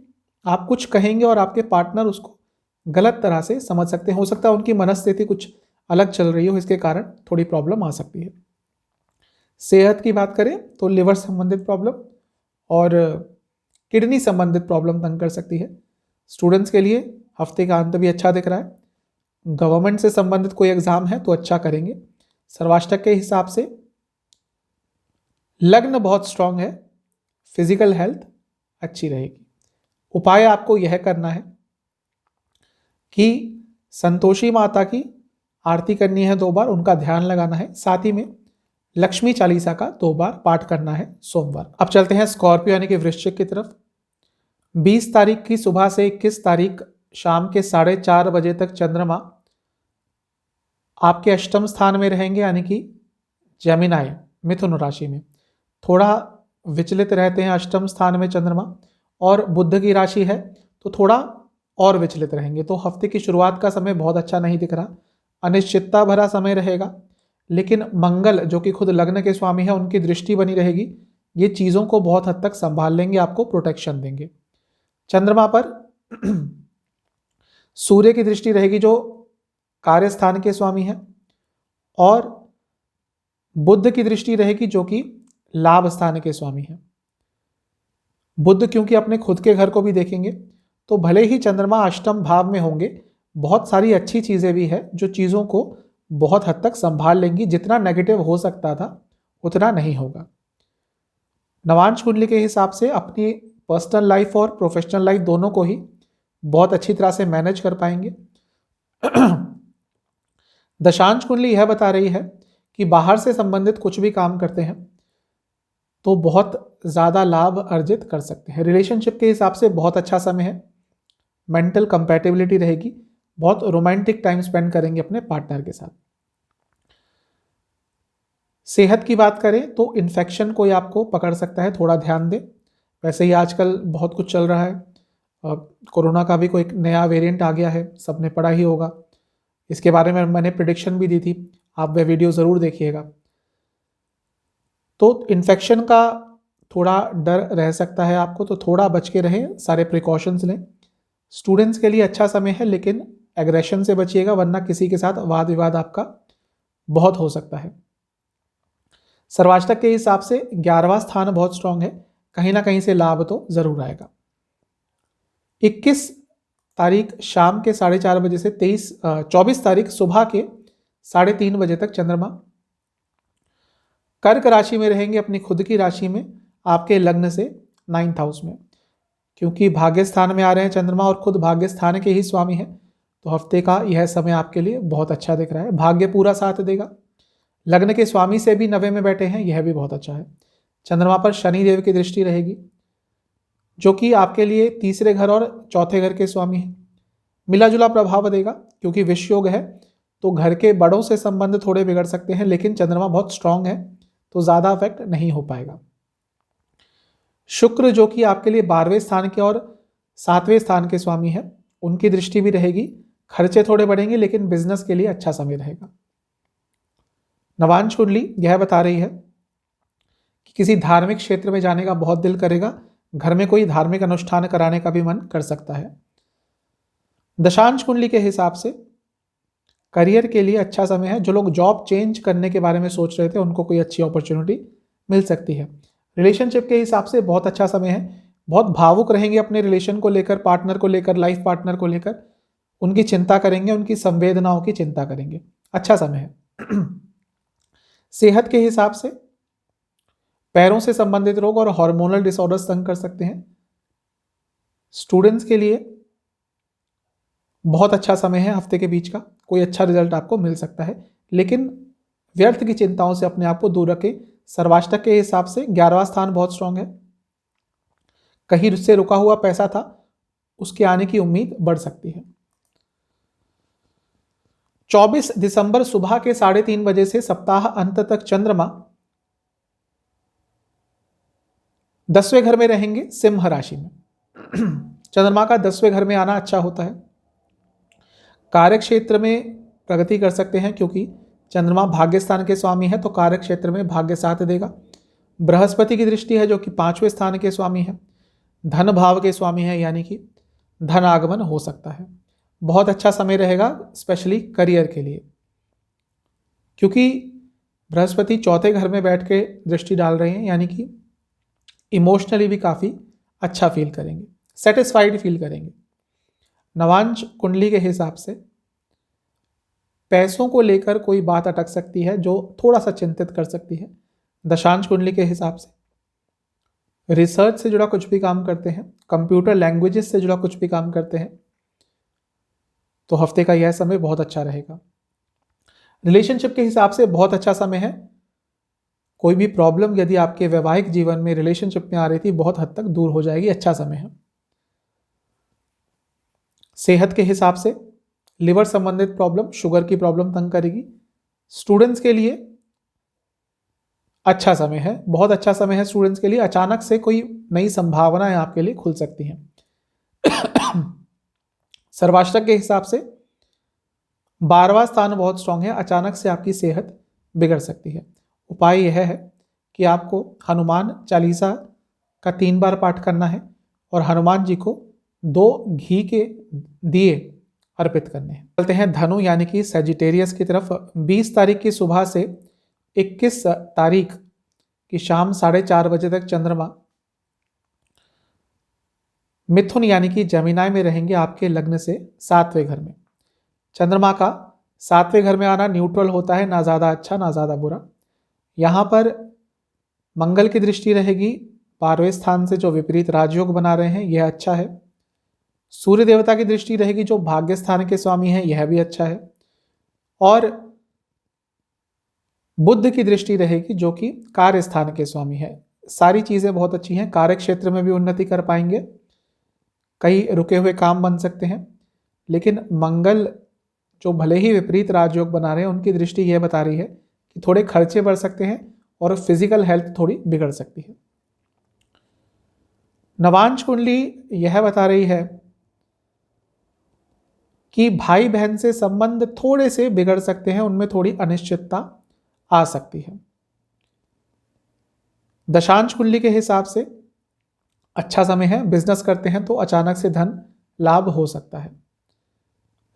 [SPEAKER 2] आप कुछ कहेंगे और आपके पार्टनर उसको गलत तरह से समझ सकते हैं। हो सकता है उनकी मनस्थिति कुछ अलग चल रही हो, इसके कारण थोड़ी प्रॉब्लम आ सकती है। सेहत की बात करें तो लिवर संबंधित प्रॉब्लम और किडनी संबंधित प्रॉब्लम तंग कर सकती है। स्टूडेंट्स के लिए हफ्ते का अंत भी अच्छा दिख रहा है। गवर्नमेंट से संबंधित कोई एग्जाम है तो अच्छा करेंगे। सर्वाष्टक के हिसाब से लग्न बहुत स्ट्रांग है, फिजिकल हेल्थ अच्छी रहेगी। उपाय आपको यह करना है कि संतोषी माता की आरती करनी है 2 बार, उनका ध्यान लगाना है। साथ ही में लक्ष्मी चालीसा का 2 बार पाठ करना है सोमवार। अब चलते हैं स्कॉर्पियो यानी कि वृश्चिक की तरफ। 20 तारीख की सुबह से 21 तारीख शाम के 4:30 बजे तक चंद्रमा आपके अष्टम स्थान में रहेंगे, यानी कि जेमिनाई मिथुन राशि में। थोड़ा विचलित रहते हैं अष्टम स्थान में चंद्रमा, और बुध की राशि है तो थोड़ा और विचलित रहेंगे। तो हफ्ते की शुरुआत का समय बहुत अच्छा नहीं दिख रहा, अनिश्चितता भरा समय रहेगा। लेकिन मंगल जो कि खुद लग्न के स्वामी है, उनकी दृष्टि बनी रहेगी, ये चीज़ों को बहुत हद तक संभाल लेंगे, आपको प्रोटेक्शन देंगे। चंद्रमा पर सूर्य की दृष्टि रहेगी जो कार्य स्थान के स्वामी है, और बुध की दृष्टि रहेगी जो कि लाभ स्थान के स्वामी है। बुध क्योंकि अपने खुद के घर को भी देखेंगे, तो भले ही चंद्रमा अष्टम भाव में होंगे, बहुत सारी अच्छी चीजें भी है जो चीजों को बहुत हद तक संभाल लेंगी। जितना नेगेटिव हो सकता था उतना नहीं होगा। नवांश कुंडली के हिसाब से अपनी पर्सनल लाइफ और प्रोफेशनल लाइफ दोनों को ही बहुत अच्छी तरह से मैनेज कर पाएंगे। दशांश कुंडली यह बता रही है कि बाहर से संबंधित कुछ भी काम करते हैं तो बहुत ज़्यादा लाभ अर्जित कर सकते हैं। रिलेशनशिप के हिसाब से बहुत अच्छा समय है, मेंटल कंपैटिबिलिटी रहेगी, बहुत रोमांटिक टाइम स्पेंड करेंगे अपने पार्टनर के साथ। सेहत की बात करें तो इन्फेक्शन कोई आपको पकड़ सकता है, थोड़ा ध्यान दें। वैसे ही आजकल बहुत कुछ चल रहा है, कोरोना का भी कोई नया वेरिएंट आ गया है, सबने पढ़ा ही होगा। इसके बारे में मैंने प्रेडिक्शन भी दी थी, आप वह वीडियो ज़रूर देखिएगा। तो इन्फेक्शन का थोड़ा डर रह सकता है आपको, तो थोड़ा बच के रहें, सारे प्रिकॉशंस लें। स्टूडेंट्स के लिए अच्छा समय है, लेकिन एग्रेशन से बचिएगा, वरना किसी के साथ वाद विवाद आपका बहुत हो सकता है। सर्वाष्टक के हिसाब से 11वां स्थान बहुत स्ट्रांग है, कहीं ना कहीं से लाभ तो जरूर आएगा। 21 तारीख शाम के 4:30 बजे से 24 तारीख सुबह के 3:30 बजे तक चंद्रमा कर्क राशि में रहेंगे, अपनी खुद की राशि में, आपके लग्न से 9th हाउस में। क्योंकि भाग्य स्थान में आ रहे हैं चंद्रमा और खुद भाग्य स्थान के ही स्वामी हैं, तो हफ्ते का यह समय आपके लिए बहुत अच्छा दिख रहा है। भाग्य पूरा साथ देगा। लग्न के स्वामी से भी 9वें में बैठे हैं, यह भी बहुत अच्छा है। चंद्रमा पर शनि देव की दृष्टि रहेगी जो कि आपके लिए तीसरे घर और चौथे घर के स्वामी हैं। मिला जुला प्रभाव देगा, क्योंकि विष योग है तो घर के बड़ों से संबंध थोड़े बिगड़ सकते हैं, लेकिन चंद्रमा बहुत स्ट्रांग है तो ज़्यादा अफेक्ट नहीं हो पाएगा। शुक्र जो कि आपके लिए 12वें स्थान के और 7वें स्थान के स्वामी है, उनकी दृष्टि भी रहेगी। खर्चे थोड़े बढ़ेंगे, लेकिन बिजनेस के लिए अच्छा समय रहेगा। नवांश कुंडली यह बता रही है कि किसी धार्मिक क्षेत्र में जाने का बहुत दिल करेगा, घर में कोई धार्मिक अनुष्ठान कराने का भी मन कर सकता है। दशांश कुंडली के हिसाब से करियर के लिए अच्छा समय है। जो लोग जॉब चेंज करने के बारे में सोच रहे थे, उनको कोई अच्छी अपॉर्चुनिटी मिल सकती है। रिलेशनशिप के हिसाब से बहुत अच्छा समय है। बहुत भावुक रहेंगे अपने रिलेशन को लेकर, पार्टनर को लेकर, लाइफ पार्टनर को लेकर, उनकी चिंता करेंगे, उनकी संवेदनाओं की चिंता करेंगे। अच्छा समय है। सेहत के हिसाब से पैरों से संबंधित रोग और हार्मोनल डिसऑर्डर्स तंग कर सकते हैं। स्टूडेंट्स के लिए बहुत अच्छा समय है हफ्ते के बीच का, कोई अच्छा रिजल्ट आपको मिल सकता है, लेकिन व्यर्थ की चिंताओं से अपने आप को दूर रखें। सर्वाष्टक के हिसाब से 11वां स्थान बहुत स्ट्रांग है। कहीं से रुका हुआ पैसा था, उसके आने की उम्मीद बढ़ सकती है। 24 दिसंबर सुबह के 3:30 बजे से सप्ताह अंत तक चंद्रमा 10वें घर में रहेंगे, सिंह राशि में। चंद्रमा का 10वें घर में आना अच्छा होता है। कार्य क्षेत्र में प्रगति कर सकते हैं, क्योंकि चंद्रमा भाग्य स्थान के स्वामी है, तो कार्य क्षेत्र में भाग्य साथ देगा। बृहस्पति की दृष्टि है, जो कि 5वें स्थान के स्वामी है, धन भाव के स्वामी है, यानी कि धन आगमन हो सकता है। बहुत अच्छा समय रहेगा स्पेशली करियर के लिए, क्योंकि बृहस्पति चौथे घर में बैठ के दृष्टि डाल रहे हैं, यानी कि इमोशनली भी काफ़ी अच्छा फील करेंगे, सेटिस्फाइड फील करेंगे। नवांश कुंडली के हिसाब से पैसों को लेकर कोई बात अटक सकती है, जो थोड़ा सा चिंतित कर सकती है। दशांश कुंडली के हिसाब से रिसर्च से जुड़ा कुछ भी काम करते हैं, कंप्यूटर लैंग्वेजेस से जुड़ा कुछ भी काम करते हैं, तो हफ्ते का यह समय बहुत अच्छा रहेगा। रिलेशनशिप के हिसाब से बहुत अच्छा समय है। कोई भी प्रॉब्लम यदि आपके वैवाहिक जीवन में रिलेशनशिप में आ रही थी, बहुत हद तक दूर हो जाएगी, अच्छा समय है। सेहत के हिसाब से लिवर संबंधित प्रॉब्लम, शुगर की प्रॉब्लम तंग करेगी। स्टूडेंट्स के लिए अच्छा समय है, बहुत अच्छा समय है स्टूडेंट्स के लिए। अचानक से कोई नई संभावनाएं आपके लिए खुल सकती हैं। सर्वाष्टक के हिसाब से 12वां स्थान बहुत स्ट्रांग है, अचानक से आपकी सेहत बिगड़ सकती है। उपाय यह है कि आपको हनुमान चालीसा का 3 बार पाठ करना है और हनुमान जी को 2 घी के दिए अर्पित करने हैं। चलते हैं धनु यानी कि सजिटेरियस की तरफ। 20 तारीख की सुबह से 21 तारीख की शाम 4:30 बजे तक चंद्रमा मिथुन यानी कि जमीनाय में रहेंगे, आपके लग्न से 7वें घर में। चंद्रमा का 7वें घर में आना न्यूट्रल होता है, ना ज़्यादा अच्छा ना ज़्यादा बुरा। यहाँ पर मंगल की दृष्टि रहेगी 12वें स्थान से, जो विपरीत राजयोग बना रहे हैं, यह अच्छा है। सूर्य देवता की दृष्टि रहेगी, जो भाग्य स्थान के स्वामी हैं, यह भी अच्छा है। और बुध की दृष्टि रहेगी, जो कि कार्य स्थान के स्वामी है। सारी चीज़ें बहुत अच्छी हैं। कार्य क्षेत्र में भी उन्नति कर पाएंगे, कई रुके हुए काम बन सकते हैं। लेकिन मंगल जो भले ही विपरीत राजयोग बना रहे हैं, उनकी दृष्टि यह बता रही है कि थोड़े खर्चे बढ़ सकते हैं और फिजिकल हेल्थ थोड़ी बिगड़ सकती है। नवांश कुंडली यह बता रही है कि भाई बहन से संबंध थोड़े से बिगड़ सकते हैं, उनमें थोड़ी अनिश्चितता आ सकती है। दशांश कुंडली के हिसाब से अच्छा समय है। बिजनेस करते हैं तो अचानक से धन लाभ हो सकता है।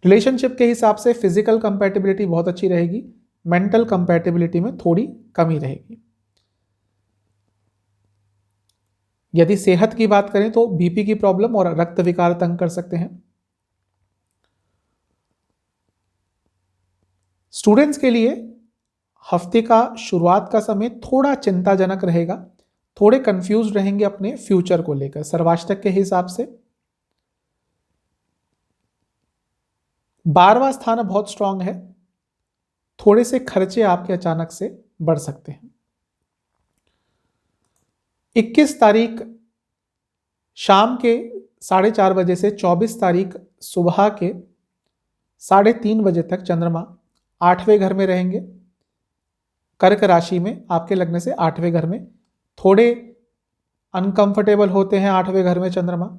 [SPEAKER 2] रिलेशनशिप के हिसाब से फिजिकल कंपैटिबिलिटी बहुत अच्छी रहेगी, मेंटल कंपैटिबिलिटी में थोड़ी कमी रहेगी। यदि सेहत की बात करें तो बीपी की प्रॉब्लम और रक्त विकार तंग कर सकते हैं। स्टूडेंट्स के लिए हफ्ते का शुरुआत का समय थोड़ा चिंताजनक रहेगा, थोड़े कंफ्यूज रहेंगे अपने फ्यूचर को लेकर। सर्वाष्टक के हिसाब से 12वां स्थान बहुत स्ट्रांग है, थोड़े से खर्चे आपके अचानक से बढ़ सकते हैं। 21 तारीख शाम के 4:30 बजे से 24 तारीख सुबह के 3:30 बजे तक चंद्रमा 8वें घर में रहेंगे, कर्क राशि में, आपके लग्न से 8वें घर में। थोड़े अनकंफर्टेबल होते हैं 8वें घर में चंद्रमा,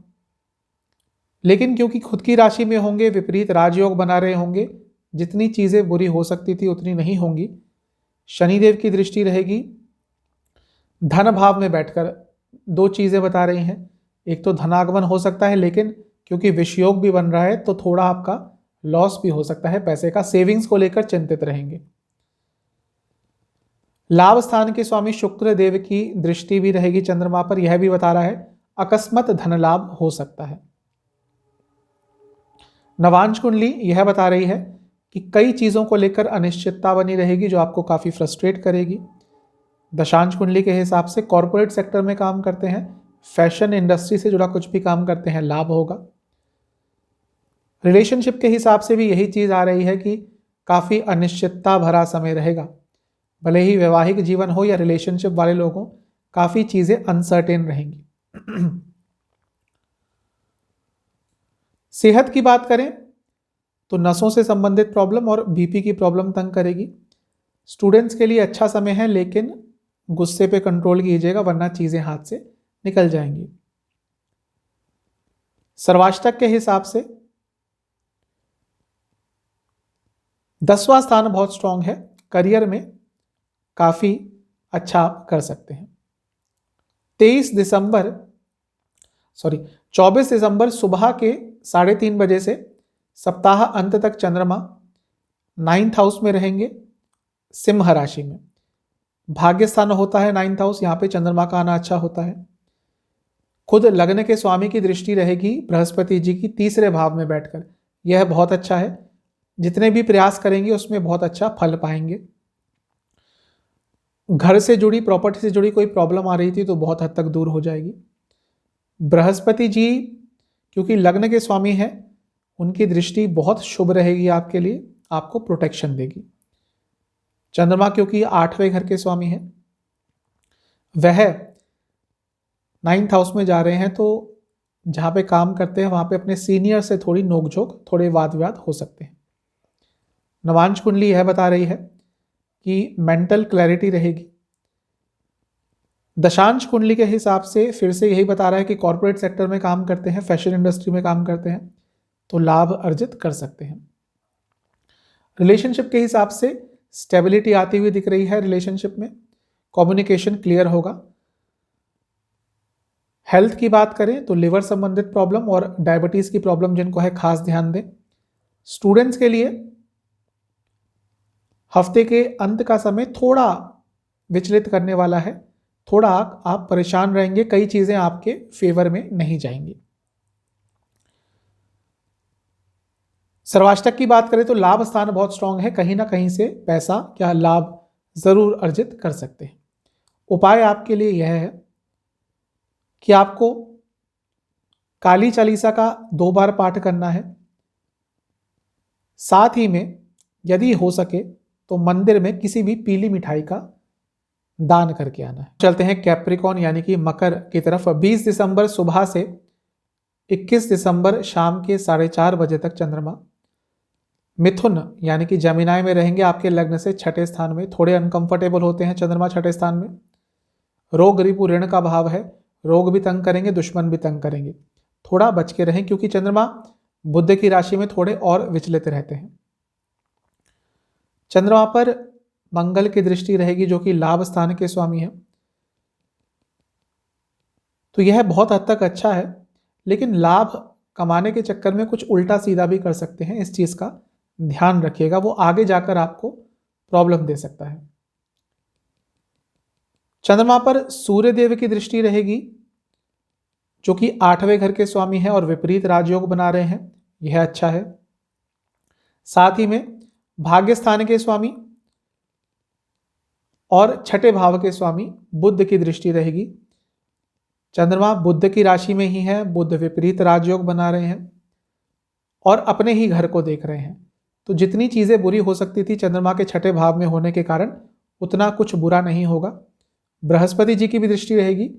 [SPEAKER 2] लेकिन क्योंकि खुद की राशि में होंगे, विपरीत राजयोग बना रहे होंगे, जितनी चीज़ें बुरी हो सकती थी उतनी नहीं होंगी। शनिदेव की दृष्टि रहेगी, धन भाव में बैठकर 2 चीज़ें बता रही हैं। एक तो धनागमन हो सकता है, लेकिन क्योंकि विषयोग भी बन रहा है तो थोड़ा आपका लॉस भी हो सकता है पैसे का। सेविंग्स को लेकर चिंतित रहेंगे। लाभ स्थान के स्वामी शुक्र देव की दृष्टि भी रहेगी चंद्रमा पर, यह भी बता रहा है अकस्मात धन लाभ हो सकता है। नवांश कुंडली यह बता रही है कि कई चीज़ों को लेकर अनिश्चितता बनी रहेगी, जो आपको काफ़ी फ्रस्ट्रेट करेगी। दशांश कुंडली के हिसाब से कॉरपोरेट सेक्टर में काम करते हैं, फैशन इंडस्ट्री से जुड़ा कुछ भी काम करते हैं, लाभ होगा। रिलेशनशिप के हिसाब से भी यही चीज आ रही है कि काफी अनिश्चितता भरा समय रहेगा। भले ही वैवाहिक जीवन हो या रिलेशनशिप वाले लोग हो, काफी चीजें अनसर्टेन रहेंगी। सेहत की बात करें तो नसों से संबंधित प्रॉब्लम और बीपी की प्रॉब्लम तंग करेगी। स्टूडेंट्स के लिए अच्छा समय है, लेकिन गुस्से पे कंट्रोल कीजिएगा वरना चीजें हाथ से निकल जाएंगी। सर्वाष्टक के हिसाब से 10वां स्थान बहुत स्ट्रांग है, करियर में काफी अच्छा आप कर सकते हैं। 24 दिसंबर सुबह के 3:30 बजे से सप्ताह अंत तक चंद्रमा 9th हाउस में रहेंगे, सिंह राशि में। भाग्य स्थान होता है 9th हाउस, यहां पे चंद्रमा का आना अच्छा होता है। खुद लग्न के स्वामी की दृष्टि रहेगी बृहस्पति जी की 3रे भाव में बैठकर, यह बहुत अच्छा है। जितने भी प्रयास करेंगे उसमें बहुत अच्छा फल पाएंगे। घर से जुड़ी, प्रॉपर्टी से जुड़ी कोई प्रॉब्लम आ रही थी तो बहुत हद तक दूर हो जाएगी। बृहस्पति जी क्योंकि लग्न के स्वामी हैं, उनकी दृष्टि बहुत शुभ रहेगी आपके लिए, आपको प्रोटेक्शन देगी। चंद्रमा क्योंकि 8वें घर के स्वामी हैं, वह 9th हाउस में जा रहे हैं, तो जहां पे काम करते हैं वहां पे अपने सीनियर से थोड़ी नोकझोंक, थोड़े वाद विवाद हो सकते हैं। नवांश कुंडली यह बता रही है कि मेंटल क्लैरिटी रहेगी। दशांश कुंडली के हिसाब से फिर से यही बता रहा है कि कॉर्पोरेट सेक्टर में काम करते हैं, फैशन इंडस्ट्री में काम करते हैं, तो लाभ अर्जित कर सकते हैं। रिलेशनशिप के हिसाब से स्टेबिलिटी आती हुई दिख रही है रिलेशनशिप में, कम्युनिकेशन क्लियर होगा। हेल्थ की बात करें तो लिवर संबंधित प्रॉब्लम और डायबिटीज की प्रॉब्लम जिनको है खास ध्यान दें। स्टूडेंट्स के लिए हफ्ते के अंत का समय थोड़ा विचलित करने वाला है, थोड़ा आप परेशान रहेंगे, कई चीजें आपके फेवर में नहीं जाएंगी। सर्वाष्टक की बात करें तो लाभ स्थान बहुत स्ट्रांग है, कहीं ना कहीं से पैसा या लाभ जरूर अर्जित कर सकते हैं। उपाय आपके लिए यह है कि आपको काली चालीसा का 2 बार पाठ करना है, साथ ही में यदि हो सके तो मंदिर में किसी भी पीली मिठाई का दान करके आना है। चलते हैं कैप्रिकॉन यानी कि मकर की तरफ। 20 दिसंबर सुबह से 21 दिसंबर शाम के 4:30 बजे तक चंद्रमा मिथुन यानी कि जमिनाय में रहेंगे, आपके लग्न से 6ठे स्थान में। थोड़े अनकंफर्टेबल होते हैं चंद्रमा 6ठे स्थान में। रोग रिपु ऋण का भाव है, रोग भी तंग करेंगे, दुश्मन भी तंग करेंगे, थोड़ा बच के रहें क्योंकि चंद्रमा बुध की राशि में थोड़े और विचलित रहते हैं। चंद्रमा पर मंगल की दृष्टि रहेगी जो कि लाभ स्थान के स्वामी है, तो यह बहुत हद तक अच्छा है, लेकिन लाभ कमाने के चक्कर में कुछ उल्टा सीधा भी कर सकते हैं, इस चीज का ध्यान रखिएगा, वो आगे जाकर आपको प्रॉब्लम दे सकता है। चंद्रमा पर सूर्य देव की दृष्टि रहेगी जो कि 8वें घर के स्वामी है और विपरीत राजयोग बना रहे हैं, यह अच्छा है। साथ ही में भाग्य स्थान के स्वामी और 6ठे भाव के स्वामी बुध की दृष्टि रहेगी। चंद्रमा बुध की राशि में ही है, बुध विपरीत राजयोग बना रहे हैं और अपने ही घर को देख रहे हैं, तो जितनी चीजें बुरी हो सकती थी चंद्रमा के 6ठे भाव में होने के कारण उतना कुछ बुरा नहीं होगा। बृहस्पति जी की भी दृष्टि रहेगी,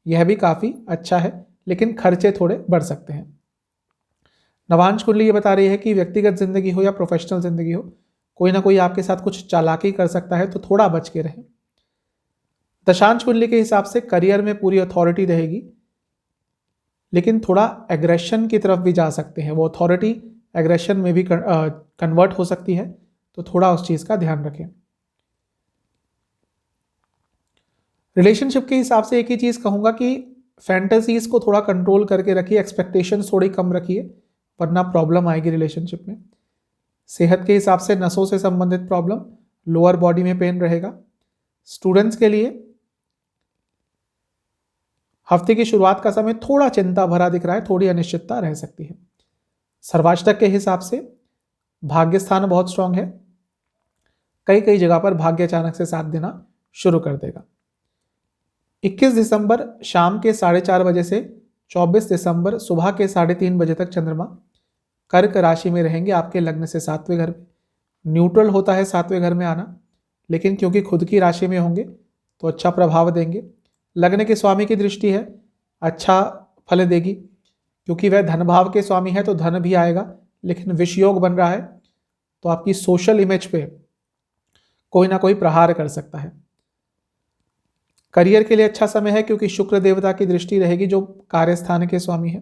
[SPEAKER 2] यह भी काफी अच्छा है, लेकिन खर्चे थोड़े बढ़ सकते हैं। नवांश कुंडली ये बता रही है कि व्यक्तिगत जिंदगी हो या प्रोफेशनल जिंदगी हो, कोई ना कोई आपके साथ कुछ चालाकी कर सकता है, तो थोड़ा बच के रहें। दशांश कुंडली के हिसाब से करियर में पूरी अथॉरिटी रहेगी, लेकिन थोड़ा एग्रेशन की तरफ भी जा सकते हैं, वो अथॉरिटी एग्रेशन में भी कन्वर्ट हो सकती है, तो थोड़ा उस चीज का ध्यान रखें। रिलेशनशिप के हिसाब से एक ही चीज कहूंगा कि फैंटेसीज को थोड़ा कंट्रोल करके रखिए, एक्सपेक्टेशंस थोड़ी कम रखिए, वरना प्रॉब्लम आएगी रिलेशनशिप में। सेहत के हिसाब से नसों से संबंधित प्रॉब्लम, लोअर बॉडी में पेन रहेगा। स्टूडेंट्स के लिए हफ्ते की शुरुआत का समय थोड़ा चिंता भरा दिख रहा है, थोड़ी अनिश्चितता रह सकती है। सर्वाष्टक के हिसाब से भाग्य स्थान बहुत स्ट्रांग है, कई कई जगह पर भाग्य अचानक से साथ देना शुरू कर देगा। 21 दिसंबर शाम के 4:30 बजे से 24 दिसंबर सुबह के 3:30 बजे तक चंद्रमा कर्क राशि में रहेंगे आपके लग्न से 7वें घर में। न्यूट्रल होता है 7वें घर में आना, लेकिन क्योंकि खुद की राशि में होंगे तो अच्छा प्रभाव देंगे। लग्न के स्वामी की दृष्टि है, अच्छा फल देगी, क्योंकि वह धन भाव के स्वामी है तो धन भी आएगा, लेकिन विषयोग बन रहा है तो आपकी सोशल इमेज पे कोई ना कोई प्रहार कर सकता है। करियर के लिए अच्छा समय है क्योंकि शुक्र देवता की दृष्टि रहेगी जो कार्यस्थान के स्वामी है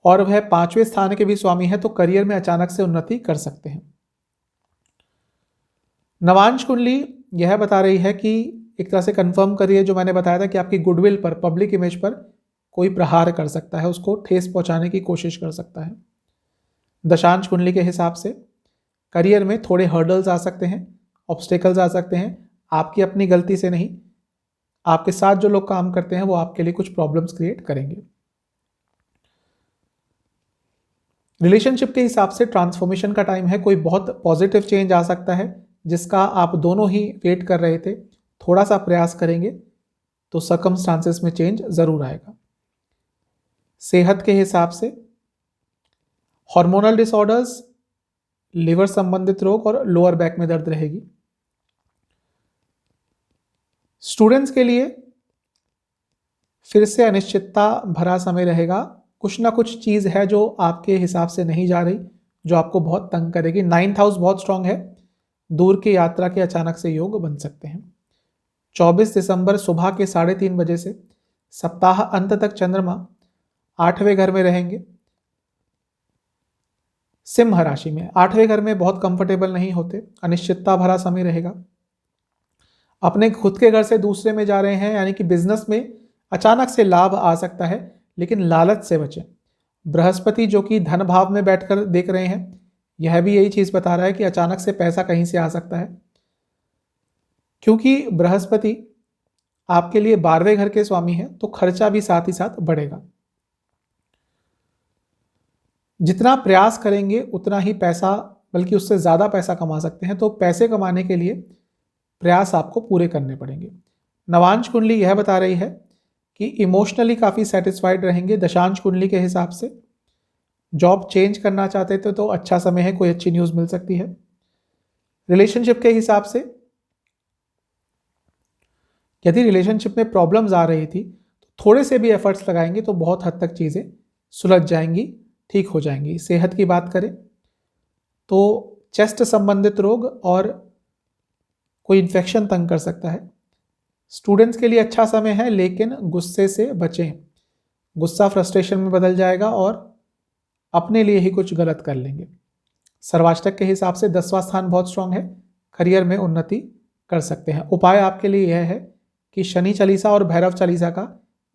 [SPEAKER 2] और वह 5वें स्थान के भी स्वामी है, तो करियर में अचानक से उन्नति कर सकते हैं। नवांश कुंडली यह बता रही है कि एक तरह से कंफर्म करिए जो मैंने बताया था कि आपकी गुडविल पर, पब्लिक इमेज पर कोई प्रहार कर सकता है, उसको ठेस पहुंचाने की कोशिश कर सकता है। दशांश कुंडली के हिसाब से करियर में थोड़े हर्डल्स आ सकते हैं, ऑब्स्टेकल्स आ सकते हैं, आपकी अपनी गलती से नहीं, आपके साथ जो लोग काम करते हैं वो आपके लिए कुछ प्रॉब्लम्स क्रिएट करेंगे। रिलेशनशिप के हिसाब से ट्रांसफॉर्मेशन का टाइम है, कोई बहुत पॉजिटिव चेंज आ सकता है जिसका आप दोनों ही वेट कर रहे थे, थोड़ा सा प्रयास करेंगे तो सर्कमस्टांसेस में चेंज जरूर आएगा। सेहत के हिसाब से हार्मोनल डिसऑर्डर्स, लिवर संबंधित रोग और लोअर बैक में दर्द रहेगी। स्टूडेंट्स के लिए फिर से अनिश्चितता भरा समय रहेगा, कुछ ना कुछ चीज है जो आपके हिसाब से नहीं जा रही, जो आपको बहुत तंग करेगी। 9th हाउस बहुत स्ट्रांग है, दूर की यात्रा के अचानक से योग बन सकते हैं। 24 दिसंबर सुबह के 3:30 बजे से सप्ताह अंत तक चंद्रमा 8वें घर में रहेंगे, सिंह राशि में। 8वें घर में बहुत कंफर्टेबल नहीं होते, अनिश्चितता भरा समय रहेगा। अपने खुद के घर से दूसरे में जा रहे हैं, यानी कि बिजनेस में अचानक से लाभ आ सकता है, लेकिन लालच से बचें। बृहस्पति जो कि धन भाव में बैठकर देख रहे हैं, यह भी यही चीज बता रहा है कि अचानक से पैसा कहीं से आ सकता है, क्योंकि बृहस्पति आपके लिए 12वें घर के स्वामी है, तो खर्चा भी साथ ही साथ बढ़ेगा। जितना प्रयास करेंगे उतना ही पैसा, बल्कि उससे ज्यादा पैसा कमा सकते हैं, तो पैसे कमाने के लिए प्रयास आपको पूरे करने पड़ेंगे। नवांश कुंडली यह बता रही है कि इमोशनली काफी सेटिस्फाइड रहेंगे। दशांश कुंडली के हिसाब से जॉब चेंज करना चाहते थे तो अच्छा समय है, कोई अच्छी न्यूज मिल सकती है। रिलेशनशिप के हिसाब से यदि रिलेशनशिप में प्रॉब्लम्स आ रही थी तो थोड़े से भी एफर्ट्स लगाएंगे तो बहुत हद तक चीजें सुलझ जाएंगी, ठीक हो जाएंगी। सेहत की बात करें तो चेस्ट संबंधित रोग और कोई इन्फेक्शन तंग कर सकता है। स्टूडेंट्स के लिए अच्छा समय है, लेकिन गुस्से से बचें, गुस्सा फ्रस्ट्रेशन में बदल जाएगा और अपने लिए ही कुछ गलत कर लेंगे। सर्वाष्टक के हिसाब से 10वां स्थान बहुत स्ट्रांग है, करियर में उन्नति कर सकते हैं। उपाय आपके लिए यह है कि शनि चालीसा और भैरव चालीसा का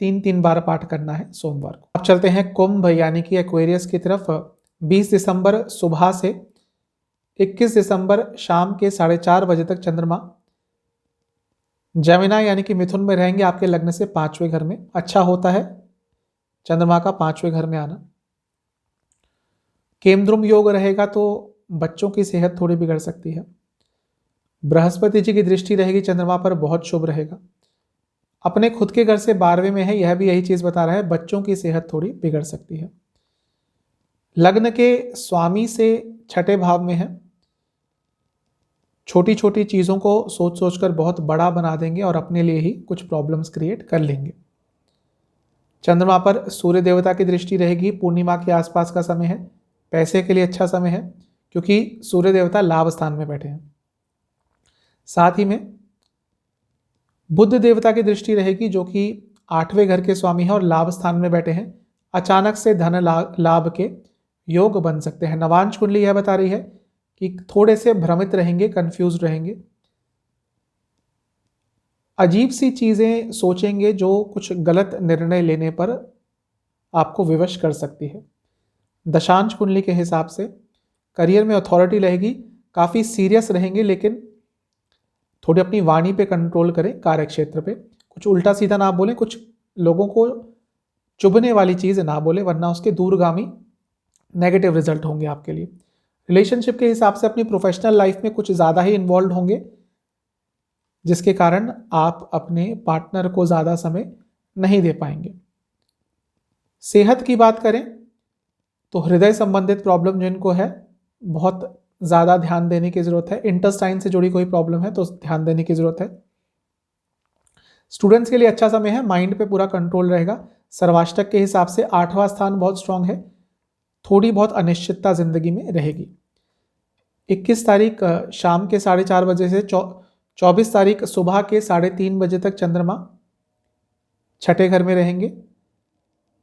[SPEAKER 2] 3-3 बार पाठ करना है सोमवार को। अब चलते हैं कुंभ यानी कि एक्वेरियस की तरफ। 20 दिसंबर सुबह से 21 दिसंबर शाम के 4:30 बजे तक चंद्रमा जमिना यानी कि मिथुन में रहेंगे आपके लग्न से 5वें घर में। अच्छा होता है चंद्रमा का 5वें घर में आना। केमद्रुम योग रहेगा तो बच्चों की सेहत थोड़ी बिगड़ सकती है। बृहस्पति जी की दृष्टि रहेगी चंद्रमा पर, बहुत शुभ रहेगा। अपने खुद के घर से 12वें में है, यह भी यही चीज बता रहा है, बच्चों की सेहत थोड़ी बिगड़ सकती है। लग्न के स्वामी से 6ठे भाव में है, छोटी छोटी चीजों को सोच सोचकर बहुत बड़ा बना देंगे और अपने लिए ही कुछ प्रॉब्लम्स क्रिएट कर लेंगे। चंद्रमा पर सूर्य देवता की दृष्टि रहेगी, पूर्णिमा के आसपास का समय है। पैसे के लिए अच्छा समय है क्योंकि सूर्य देवता लाभ स्थान में बैठे हैं। साथ ही में बुध देवता की दृष्टि रहेगी जो कि 8वें घर के स्वामी है और लाभ स्थान में बैठे हैं। अचानक से धन लाभ के योग बन सकते हैं। नवांश कुंडली यह बता रही है कि थोड़े से भ्रमित रहेंगे, कंफ्यूज रहेंगे, अजीब सी चीजें सोचेंगे जो कुछ गलत निर्णय लेने पर आपको विवश कर सकती है। दशांश कुंडली के हिसाब से करियर में अथॉरिटी रहेगी, काफी सीरियस रहेंगे, लेकिन थोड़ी अपनी वाणी पे कंट्रोल करें। कार्य क्षेत्र पे कुछ उल्टा सीधा ना बोलें, कुछ लोगों को चुभने वाली चीज ना बोले, वरना उसके दूरगामी नेगेटिव रिजल्ट होंगे आपके लिए। रिलेशनशिप के हिसाब से अपनी प्रोफेशनल लाइफ में कुछ ज़्यादा ही इन्वॉल्व होंगे, जिसके कारण आप अपने पार्टनर को ज़्यादा समय नहीं दे पाएंगे। सेहत की बात करें तो हृदय संबंधित प्रॉब्लम जिनको है बहुत ज़्यादा ध्यान देने की ज़रूरत है। इंटेस्टाइन से जुड़ी कोई प्रॉब्लम है तो ध्यान देने की ज़रूरत है। स्टूडेंट्स के लिए अच्छा समय है, माइंड पे पूरा कंट्रोल रहेगा। सर्वाष्टक के हिसाब से 8वां स्थान बहुत स्ट्रांग है। थोड़ी बहुत अनिश्चितता जिंदगी में रहेगी। 21 तारीख शाम के 4:30 बजे से 24 तारीख सुबह के 3:30 बजे तक चंद्रमा छठे घर में रहेंगे,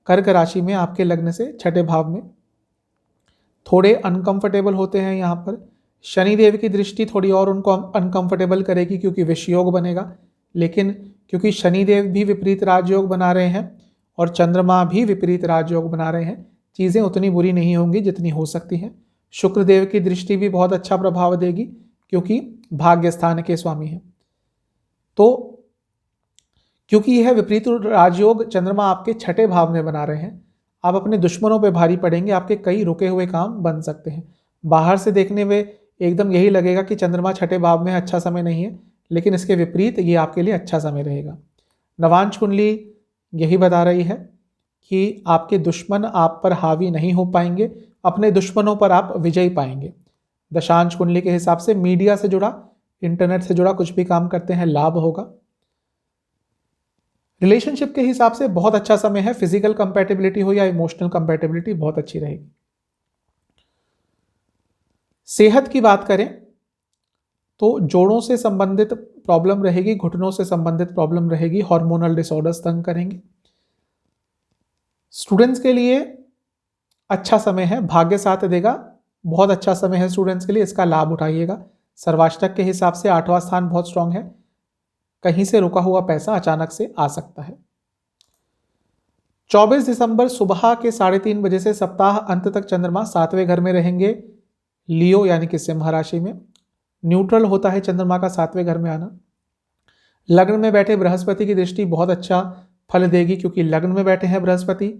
[SPEAKER 2] कर्क राशि में, आपके लग्न से छठे भाव में। थोड़े अनकंफर्टेबल होते हैं यहाँ पर। शनिदेव की दृष्टि थोड़ी और उनको अनकंफर्टेबल करेगी क्योंकि विषयोग बनेगा, लेकिन क्योंकि शनिदेव भी विपरीत राजयोग बना रहे हैं और चंद्रमा भी विपरीत राजयोग बना रहे हैं, चीज़ें उतनी बुरी नहीं होंगी जितनी हो सकती हैं। शुक्रदेव की दृष्टि भी बहुत अच्छा प्रभाव देगी क्योंकि भाग्य स्थान के स्वामी हैं। तो क्योंकि यह विपरीत राजयोग चंद्रमा आपके छठे भाव में बना रहे हैं, आप अपने दुश्मनों पे भारी पड़ेंगे। आपके कई रुके हुए काम बन सकते हैं। बाहर से देखने में एकदम यही लगेगा कि चंद्रमा छठे भाव में अच्छा समय नहीं है, लेकिन इसके विपरीत ये आपके लिए अच्छा समय रहेगा। नवांश कुंडली यही बता रही है कि आपके दुश्मन आप पर हावी नहीं हो पाएंगे, अपने दुश्मनों पर आप विजय पाएंगे। दशांश कुंडली के हिसाब से मीडिया से जुड़ा, इंटरनेट से जुड़ा कुछ भी काम करते हैं, लाभ होगा। रिलेशनशिप के हिसाब से बहुत अच्छा समय है। फिजिकल कंपैटिबिलिटी हो या इमोशनल कंपैटिबिलिटी बहुत अच्छी रहेगी। सेहत की बात करें तो जोड़ों से संबंधित प्रॉब्लम रहेगी, घुटनों से संबंधित प्रॉब्लम रहेगी, हार्मोनल डिसऑर्डर्स तंग करेंगे। स्टूडेंट्स के लिए अच्छा समय है, भाग्य साथ देगा, बहुत अच्छा समय है स्टूडेंट्स के लिए, इसका लाभ उठाइएगा। सर्वाष्टक के हिसाब से 8वां स्थान बहुत स्ट्रांग है, कहीं से रुका हुआ पैसा अचानक से आ सकता है। 24 दिसंबर सुबह के 3:30 बजे से सप्ताह अंत तक चंद्रमा 7वें घर में रहेंगे, लियो यानी कि सिंह राशि में। न्यूट्रल होता है चंद्रमा का 7वें घर में आना। लग्न में बैठे बृहस्पति की दृष्टि बहुत अच्छा फल देगी क्योंकि लग्न में बैठे हैं बृहस्पति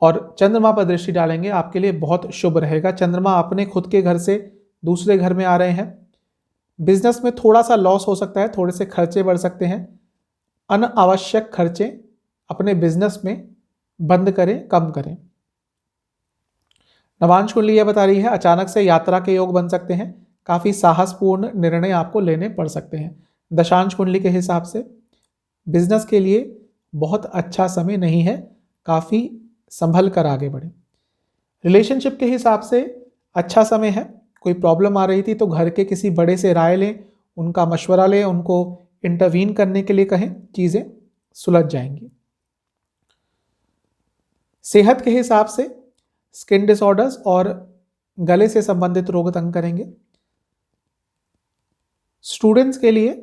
[SPEAKER 2] और चंद्रमा पर दृष्टि डालेंगे, आपके लिए बहुत शुभ रहेगा। चंद्रमा अपने खुद के घर से दूसरे घर में आ रहे हैं। बिजनेस में थोड़ा सा लॉस हो सकता है, थोड़े से खर्चे बढ़ सकते हैं। अनावश्यक खर्चे अपने बिजनेस में बंद करें, कम करें। नवांश कुंडली यह बता रही है अचानक से यात्रा के योग बन सकते हैं, काफी साहसपूर्ण निर्णय आपको लेने पड़ सकते हैं। दशांश कुंडली के हिसाब से बिजनेस के लिए बहुत अच्छा समय नहीं है, काफी संभल कर आगे बढ़े। रिलेशनशिप के हिसाब से अच्छा समय है। कोई प्रॉब्लम आ रही थी तो घर के किसी बड़े से राय लें, उनका मशवरा लें, उनको इंटरवीन करने के लिए कहें, चीजें सुलझ जाएंगी। सेहत के हिसाब से स्किन डिसऑर्डर्स और गले से संबंधित रोग तंग करेंगे। स्टूडेंट्स के लिए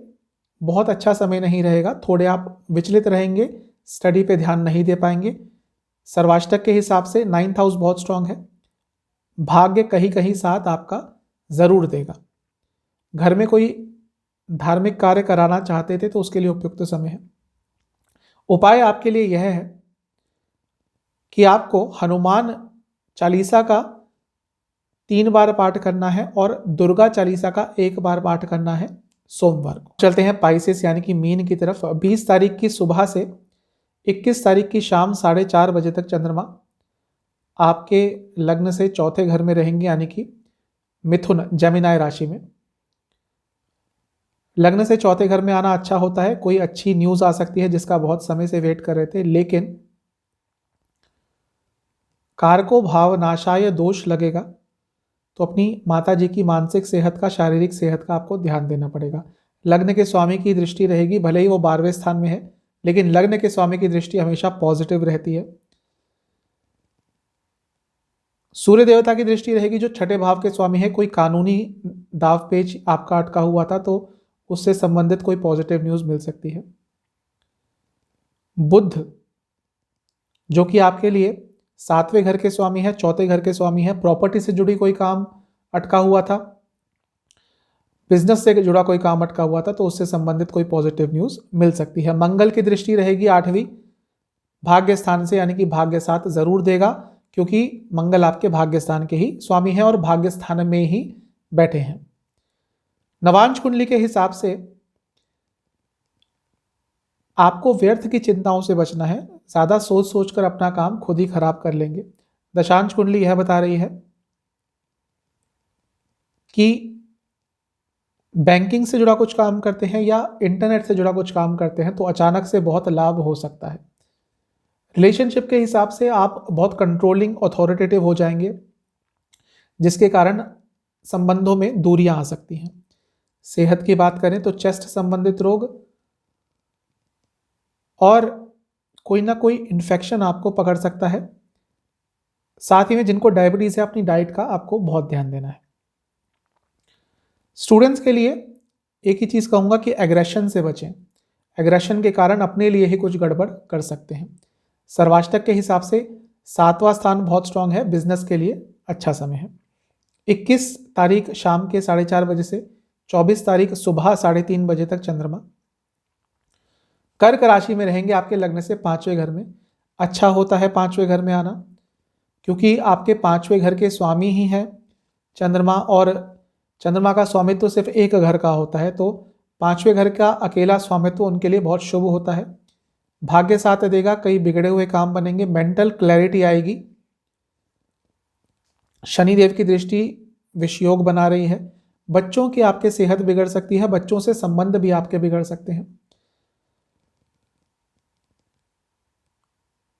[SPEAKER 2] बहुत अच्छा समय नहीं रहेगा, थोड़े आप विचलित रहेंगे, स्टडी पे ध्यान नहीं दे पाएंगे। सर्वाष्टक के हिसाब से 9th हाउस बहुत स्ट्रांग है, भाग्य कहीं कहीं साथ आपका जरूर देगा। घर में कोई धार्मिक कार्य कराना चाहते थे तो उसके लिए उपयुक्त समय है। उपाय आपके लिए यह है कि आपको हनुमान चालीसा का 3 बार पाठ करना है और दुर्गा चालीसा का 1 बार पाठ करना है सोमवार को। चलते हैं पाइसेस यानी कि मीन की तरफ। 20 तारीख की सुबह से 21 तारीख की शाम 4:30 बजे तक चंद्रमा आपके लग्न से चौथे घर में रहेंगे यानी कि मिथुन जेमिनाई राशि में। लग्न से चौथे घर में आना अच्छा होता है, कोई अच्छी न्यूज आ सकती है जिसका बहुत समय से वेट कर रहे थे, लेकिन कारको भाव नाशाय दोष लगेगा तो अपनी माता जी की मानसिक सेहत का, शारीरिक सेहत का आपको ध्यान देना पड़ेगा। लग्न के स्वामी की दृष्टि रहेगी, भले ही वो 12वें स्थान में है, लेकिन लग्न के स्वामी की दृष्टि हमेशा पॉजिटिव रहती है। सूर्य देवता की दृष्टि रहेगी जो छठे भाव के स्वामी है। कोई कानूनी दाव पेच आपका अटका हुआ था तो उससे संबंधित कोई पॉजिटिव न्यूज मिल सकती है। बुध जो कि आपके लिए 7वें घर के स्वामी है, चौथे घर के स्वामी है। प्रॉपर्टी से जुड़ी कोई काम अटका हुआ था, बिजनेस से जुड़ा कोई काम अटका हुआ था तो उससे संबंधित कोई पॉजिटिव न्यूज मिल सकती है। मंगल की दृष्टि रहेगी 8वीं भाग्य स्थान से यानी कि भाग्य साथ जरूर देगा क्योंकि मंगल आपके भाग्य स्थान के ही स्वामी हैं और भाग्य स्थान में ही बैठे हैं। नवांश कुंडली के हिसाब से आपको व्यर्थ की चिंताओं से बचना है, ज्यादा सोच सोचकर अपना काम खुद ही खराब कर लेंगे। दशांश कुंडली यह बता रही है कि बैंकिंग से जुड़ा कुछ काम करते हैं या इंटरनेट से जुड़ा कुछ काम करते हैं तो अचानक से बहुत लाभ हो सकता है। रिलेशनशिप के हिसाब से आप बहुत कंट्रोलिंग अथॉरिटेटिव हो जाएंगे, जिसके कारण संबंधों में दूरियां आ सकती हैं। सेहत की बात करें तो चेस्ट संबंधित रोग और कोई ना कोई इन्फेक्शन आपको पकड़ सकता है। साथ ही में जिनको डायबिटीज है, अपनी डाइट का आपको बहुत ध्यान देना है। स्टूडेंट्स के लिए एक ही चीज कहूंगा कि एग्रेशन से बचें। एग्रेशन के कारण अपने लिए ही कुछ गड़बड़ कर सकते हैं। सर्वाष्टक के हिसाब से 7वां स्थान बहुत स्ट्रांग है, बिजनेस के लिए अच्छा समय है। 21 तारीख शाम के 4:30 बजे से 24 तारीख सुबह 3:30 बजे तक चंद्रमा कर्क राशि में रहेंगे, आपके लग्न से 5वें घर में। अच्छा होता है 5वें घर में आना, क्योंकि आपके 5वें घर के स्वामी ही हैं चंद्रमा, और चंद्रमा का स्वामित्व सिर्फ एक घर का होता है, तो 5वें घर का अकेला स्वामित्व उनके लिए बहुत शुभ होता है। भाग्य साथ देगा, कई बिगड़े हुए काम बनेंगे, मेंटल क्लैरिटी आएगी। शनिदेव की दृष्टि विषयोग बना रही है। बच्चों की आपके सेहत बिगड़ सकती है, बच्चों से संबंध भी आपके बिगड़ सकते हैं।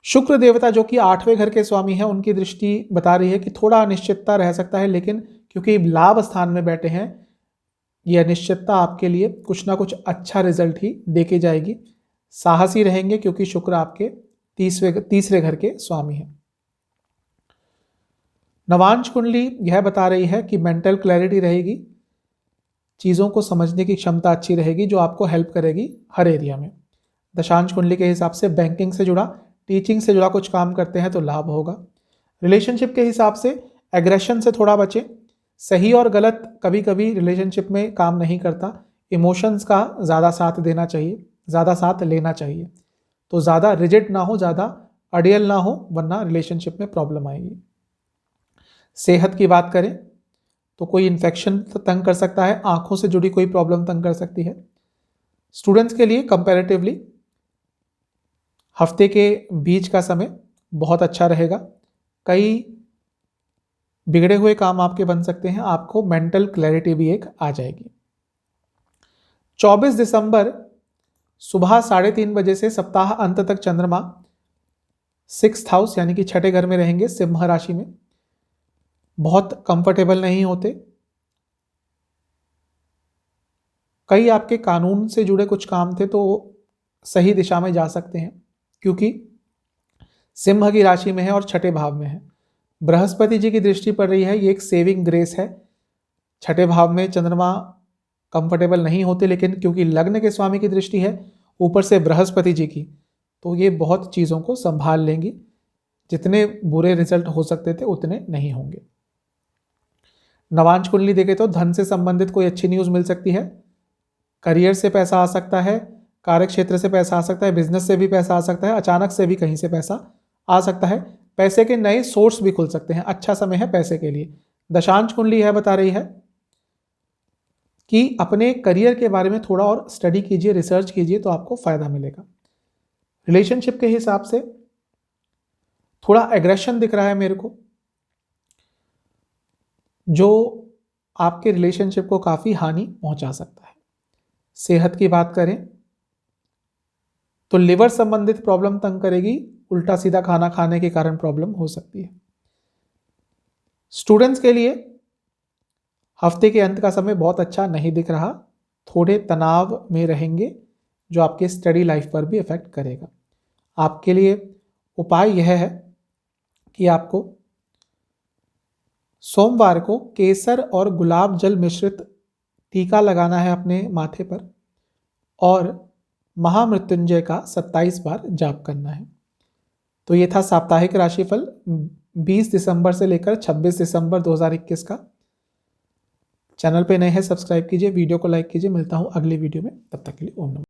[SPEAKER 2] शुक्र देवता जो कि 8वें घर के स्वामी हैं, उनकी दृष्टि बता रही है कि थोड़ा अनिश्चितता रह सकता है, लेकिन क्योंकि लाभ स्थान में बैठे हैं, यह अनिश्चितता आपके लिए कुछ ना कुछ अच्छा रिजल्ट ही देके जाएगी। साहसी रहेंगे क्योंकि शुक्र आपके तीसरे घर के स्वामी हैं। नवांश कुंडली यह बता रही है कि मेंटल क्लैरिटी रहेगी, चीज़ों को समझने की क्षमता अच्छी रहेगी, जो आपको हेल्प करेगी हर एरिया में। दशांश कुंडली के हिसाब से बैंकिंग से जुड़ा, टीचिंग से जुड़ा कुछ काम करते हैं तो लाभ होगा। रिलेशनशिप के हिसाब से एग्रेशन से थोड़ा बचें। सही और गलत कभी कभी रिलेशनशिप में काम नहीं करता, इमोशंस का ज़्यादा साथ देना चाहिए, ज़्यादा साथ लेना चाहिए। तो ज़्यादा रिजिड ना हो, ज़्यादा अडियल ना हो, वरना रिलेशनशिप में प्रॉब्लम आएगी। सेहत की बात करें तो कोई इन्फेक्शन तंग कर सकता है, आंखों से जुड़ी कोई प्रॉब्लम तंग कर सकती है। स्टूडेंट्स के लिए कंपैरेटिवली हफ्ते के बीच का समय बहुत अच्छा रहेगा। कई बिगड़े हुए काम आपके बन सकते हैं, आपको मेंटल क्लैरिटी भी एक आ जाएगी। 24 दिसंबर सुबह 3:30 बजे से सप्ताह अंत तक चंद्रमा 6th हाउस यानी कि 6ठे घर में रहेंगे, सिंह राशि में। बहुत कंफर्टेबल नहीं होते। कई आपके कानून से जुड़े कुछ काम थे तो सही दिशा में जा सकते हैं, क्योंकि सिंह की राशि में है और 6ठे भाव में है। बृहस्पति जी की दृष्टि पड़ रही है, ये एक सेविंग ग्रेस है। 6ठे भाव में चंद्रमा कंफर्टेबल नहीं होते, लेकिन क्योंकि लग्न के स्वामी की दृष्टि है, ऊपर से बृहस्पति जी की, तो ये बहुत चीज़ों को संभाल लेंगी। जितने बुरे रिजल्ट हो सकते थे उतने नहीं होंगे। नवांश कुंडली देखें तो धन से संबंधित कोई अच्छी न्यूज़ मिल सकती है, करियर से पैसा आ सकता है, कार्य क्षेत्र से पैसा आ सकता है, बिजनेस से भी पैसा आ सकता है, अचानक से भी कहीं से पैसा आ सकता है। पैसे के नए सोर्स भी खुल सकते हैं, अच्छा समय है पैसे के लिए। दशांश कुंडली यह बता रही है कि अपने करियर के बारे में थोड़ा और स्टडी कीजिए, रिसर्च कीजिए, तो आपको फायदा मिलेगा। रिलेशनशिप के हिसाब से थोड़ा एग्रेशन दिख रहा है मेरे को, जो आपके रिलेशनशिप को काफ़ी हानि पहुंचा सकता है। सेहत की बात करें तो लिवर संबंधित प्रॉब्लम तंग करेगी, उल्टा सीधा खाना खाने के कारण प्रॉब्लम हो सकती है। स्टूडेंट्स के लिए हफ्ते के अंत का समय बहुत अच्छा नहीं दिख रहा, थोड़े तनाव में रहेंगे, जो आपके स्टडी लाइफ पर भी इफेक्ट करेगा। आपके लिए उपाय यह है कि आपको सोमवार को केसर और गुलाब जल मिश्रित टीका लगाना है अपने माथे पर, और महामृत्युंजय का 27 बार जाप करना है। तो ये था साप्ताहिक राशिफल 20 दिसंबर से लेकर 26 दिसंबर 2021 का। चैनल पे नए हैं सब्सक्राइब कीजिए, वीडियो को लाइक कीजिए। मिलता हूँ अगली वीडियो में, तब तक के लिए ओम नमः।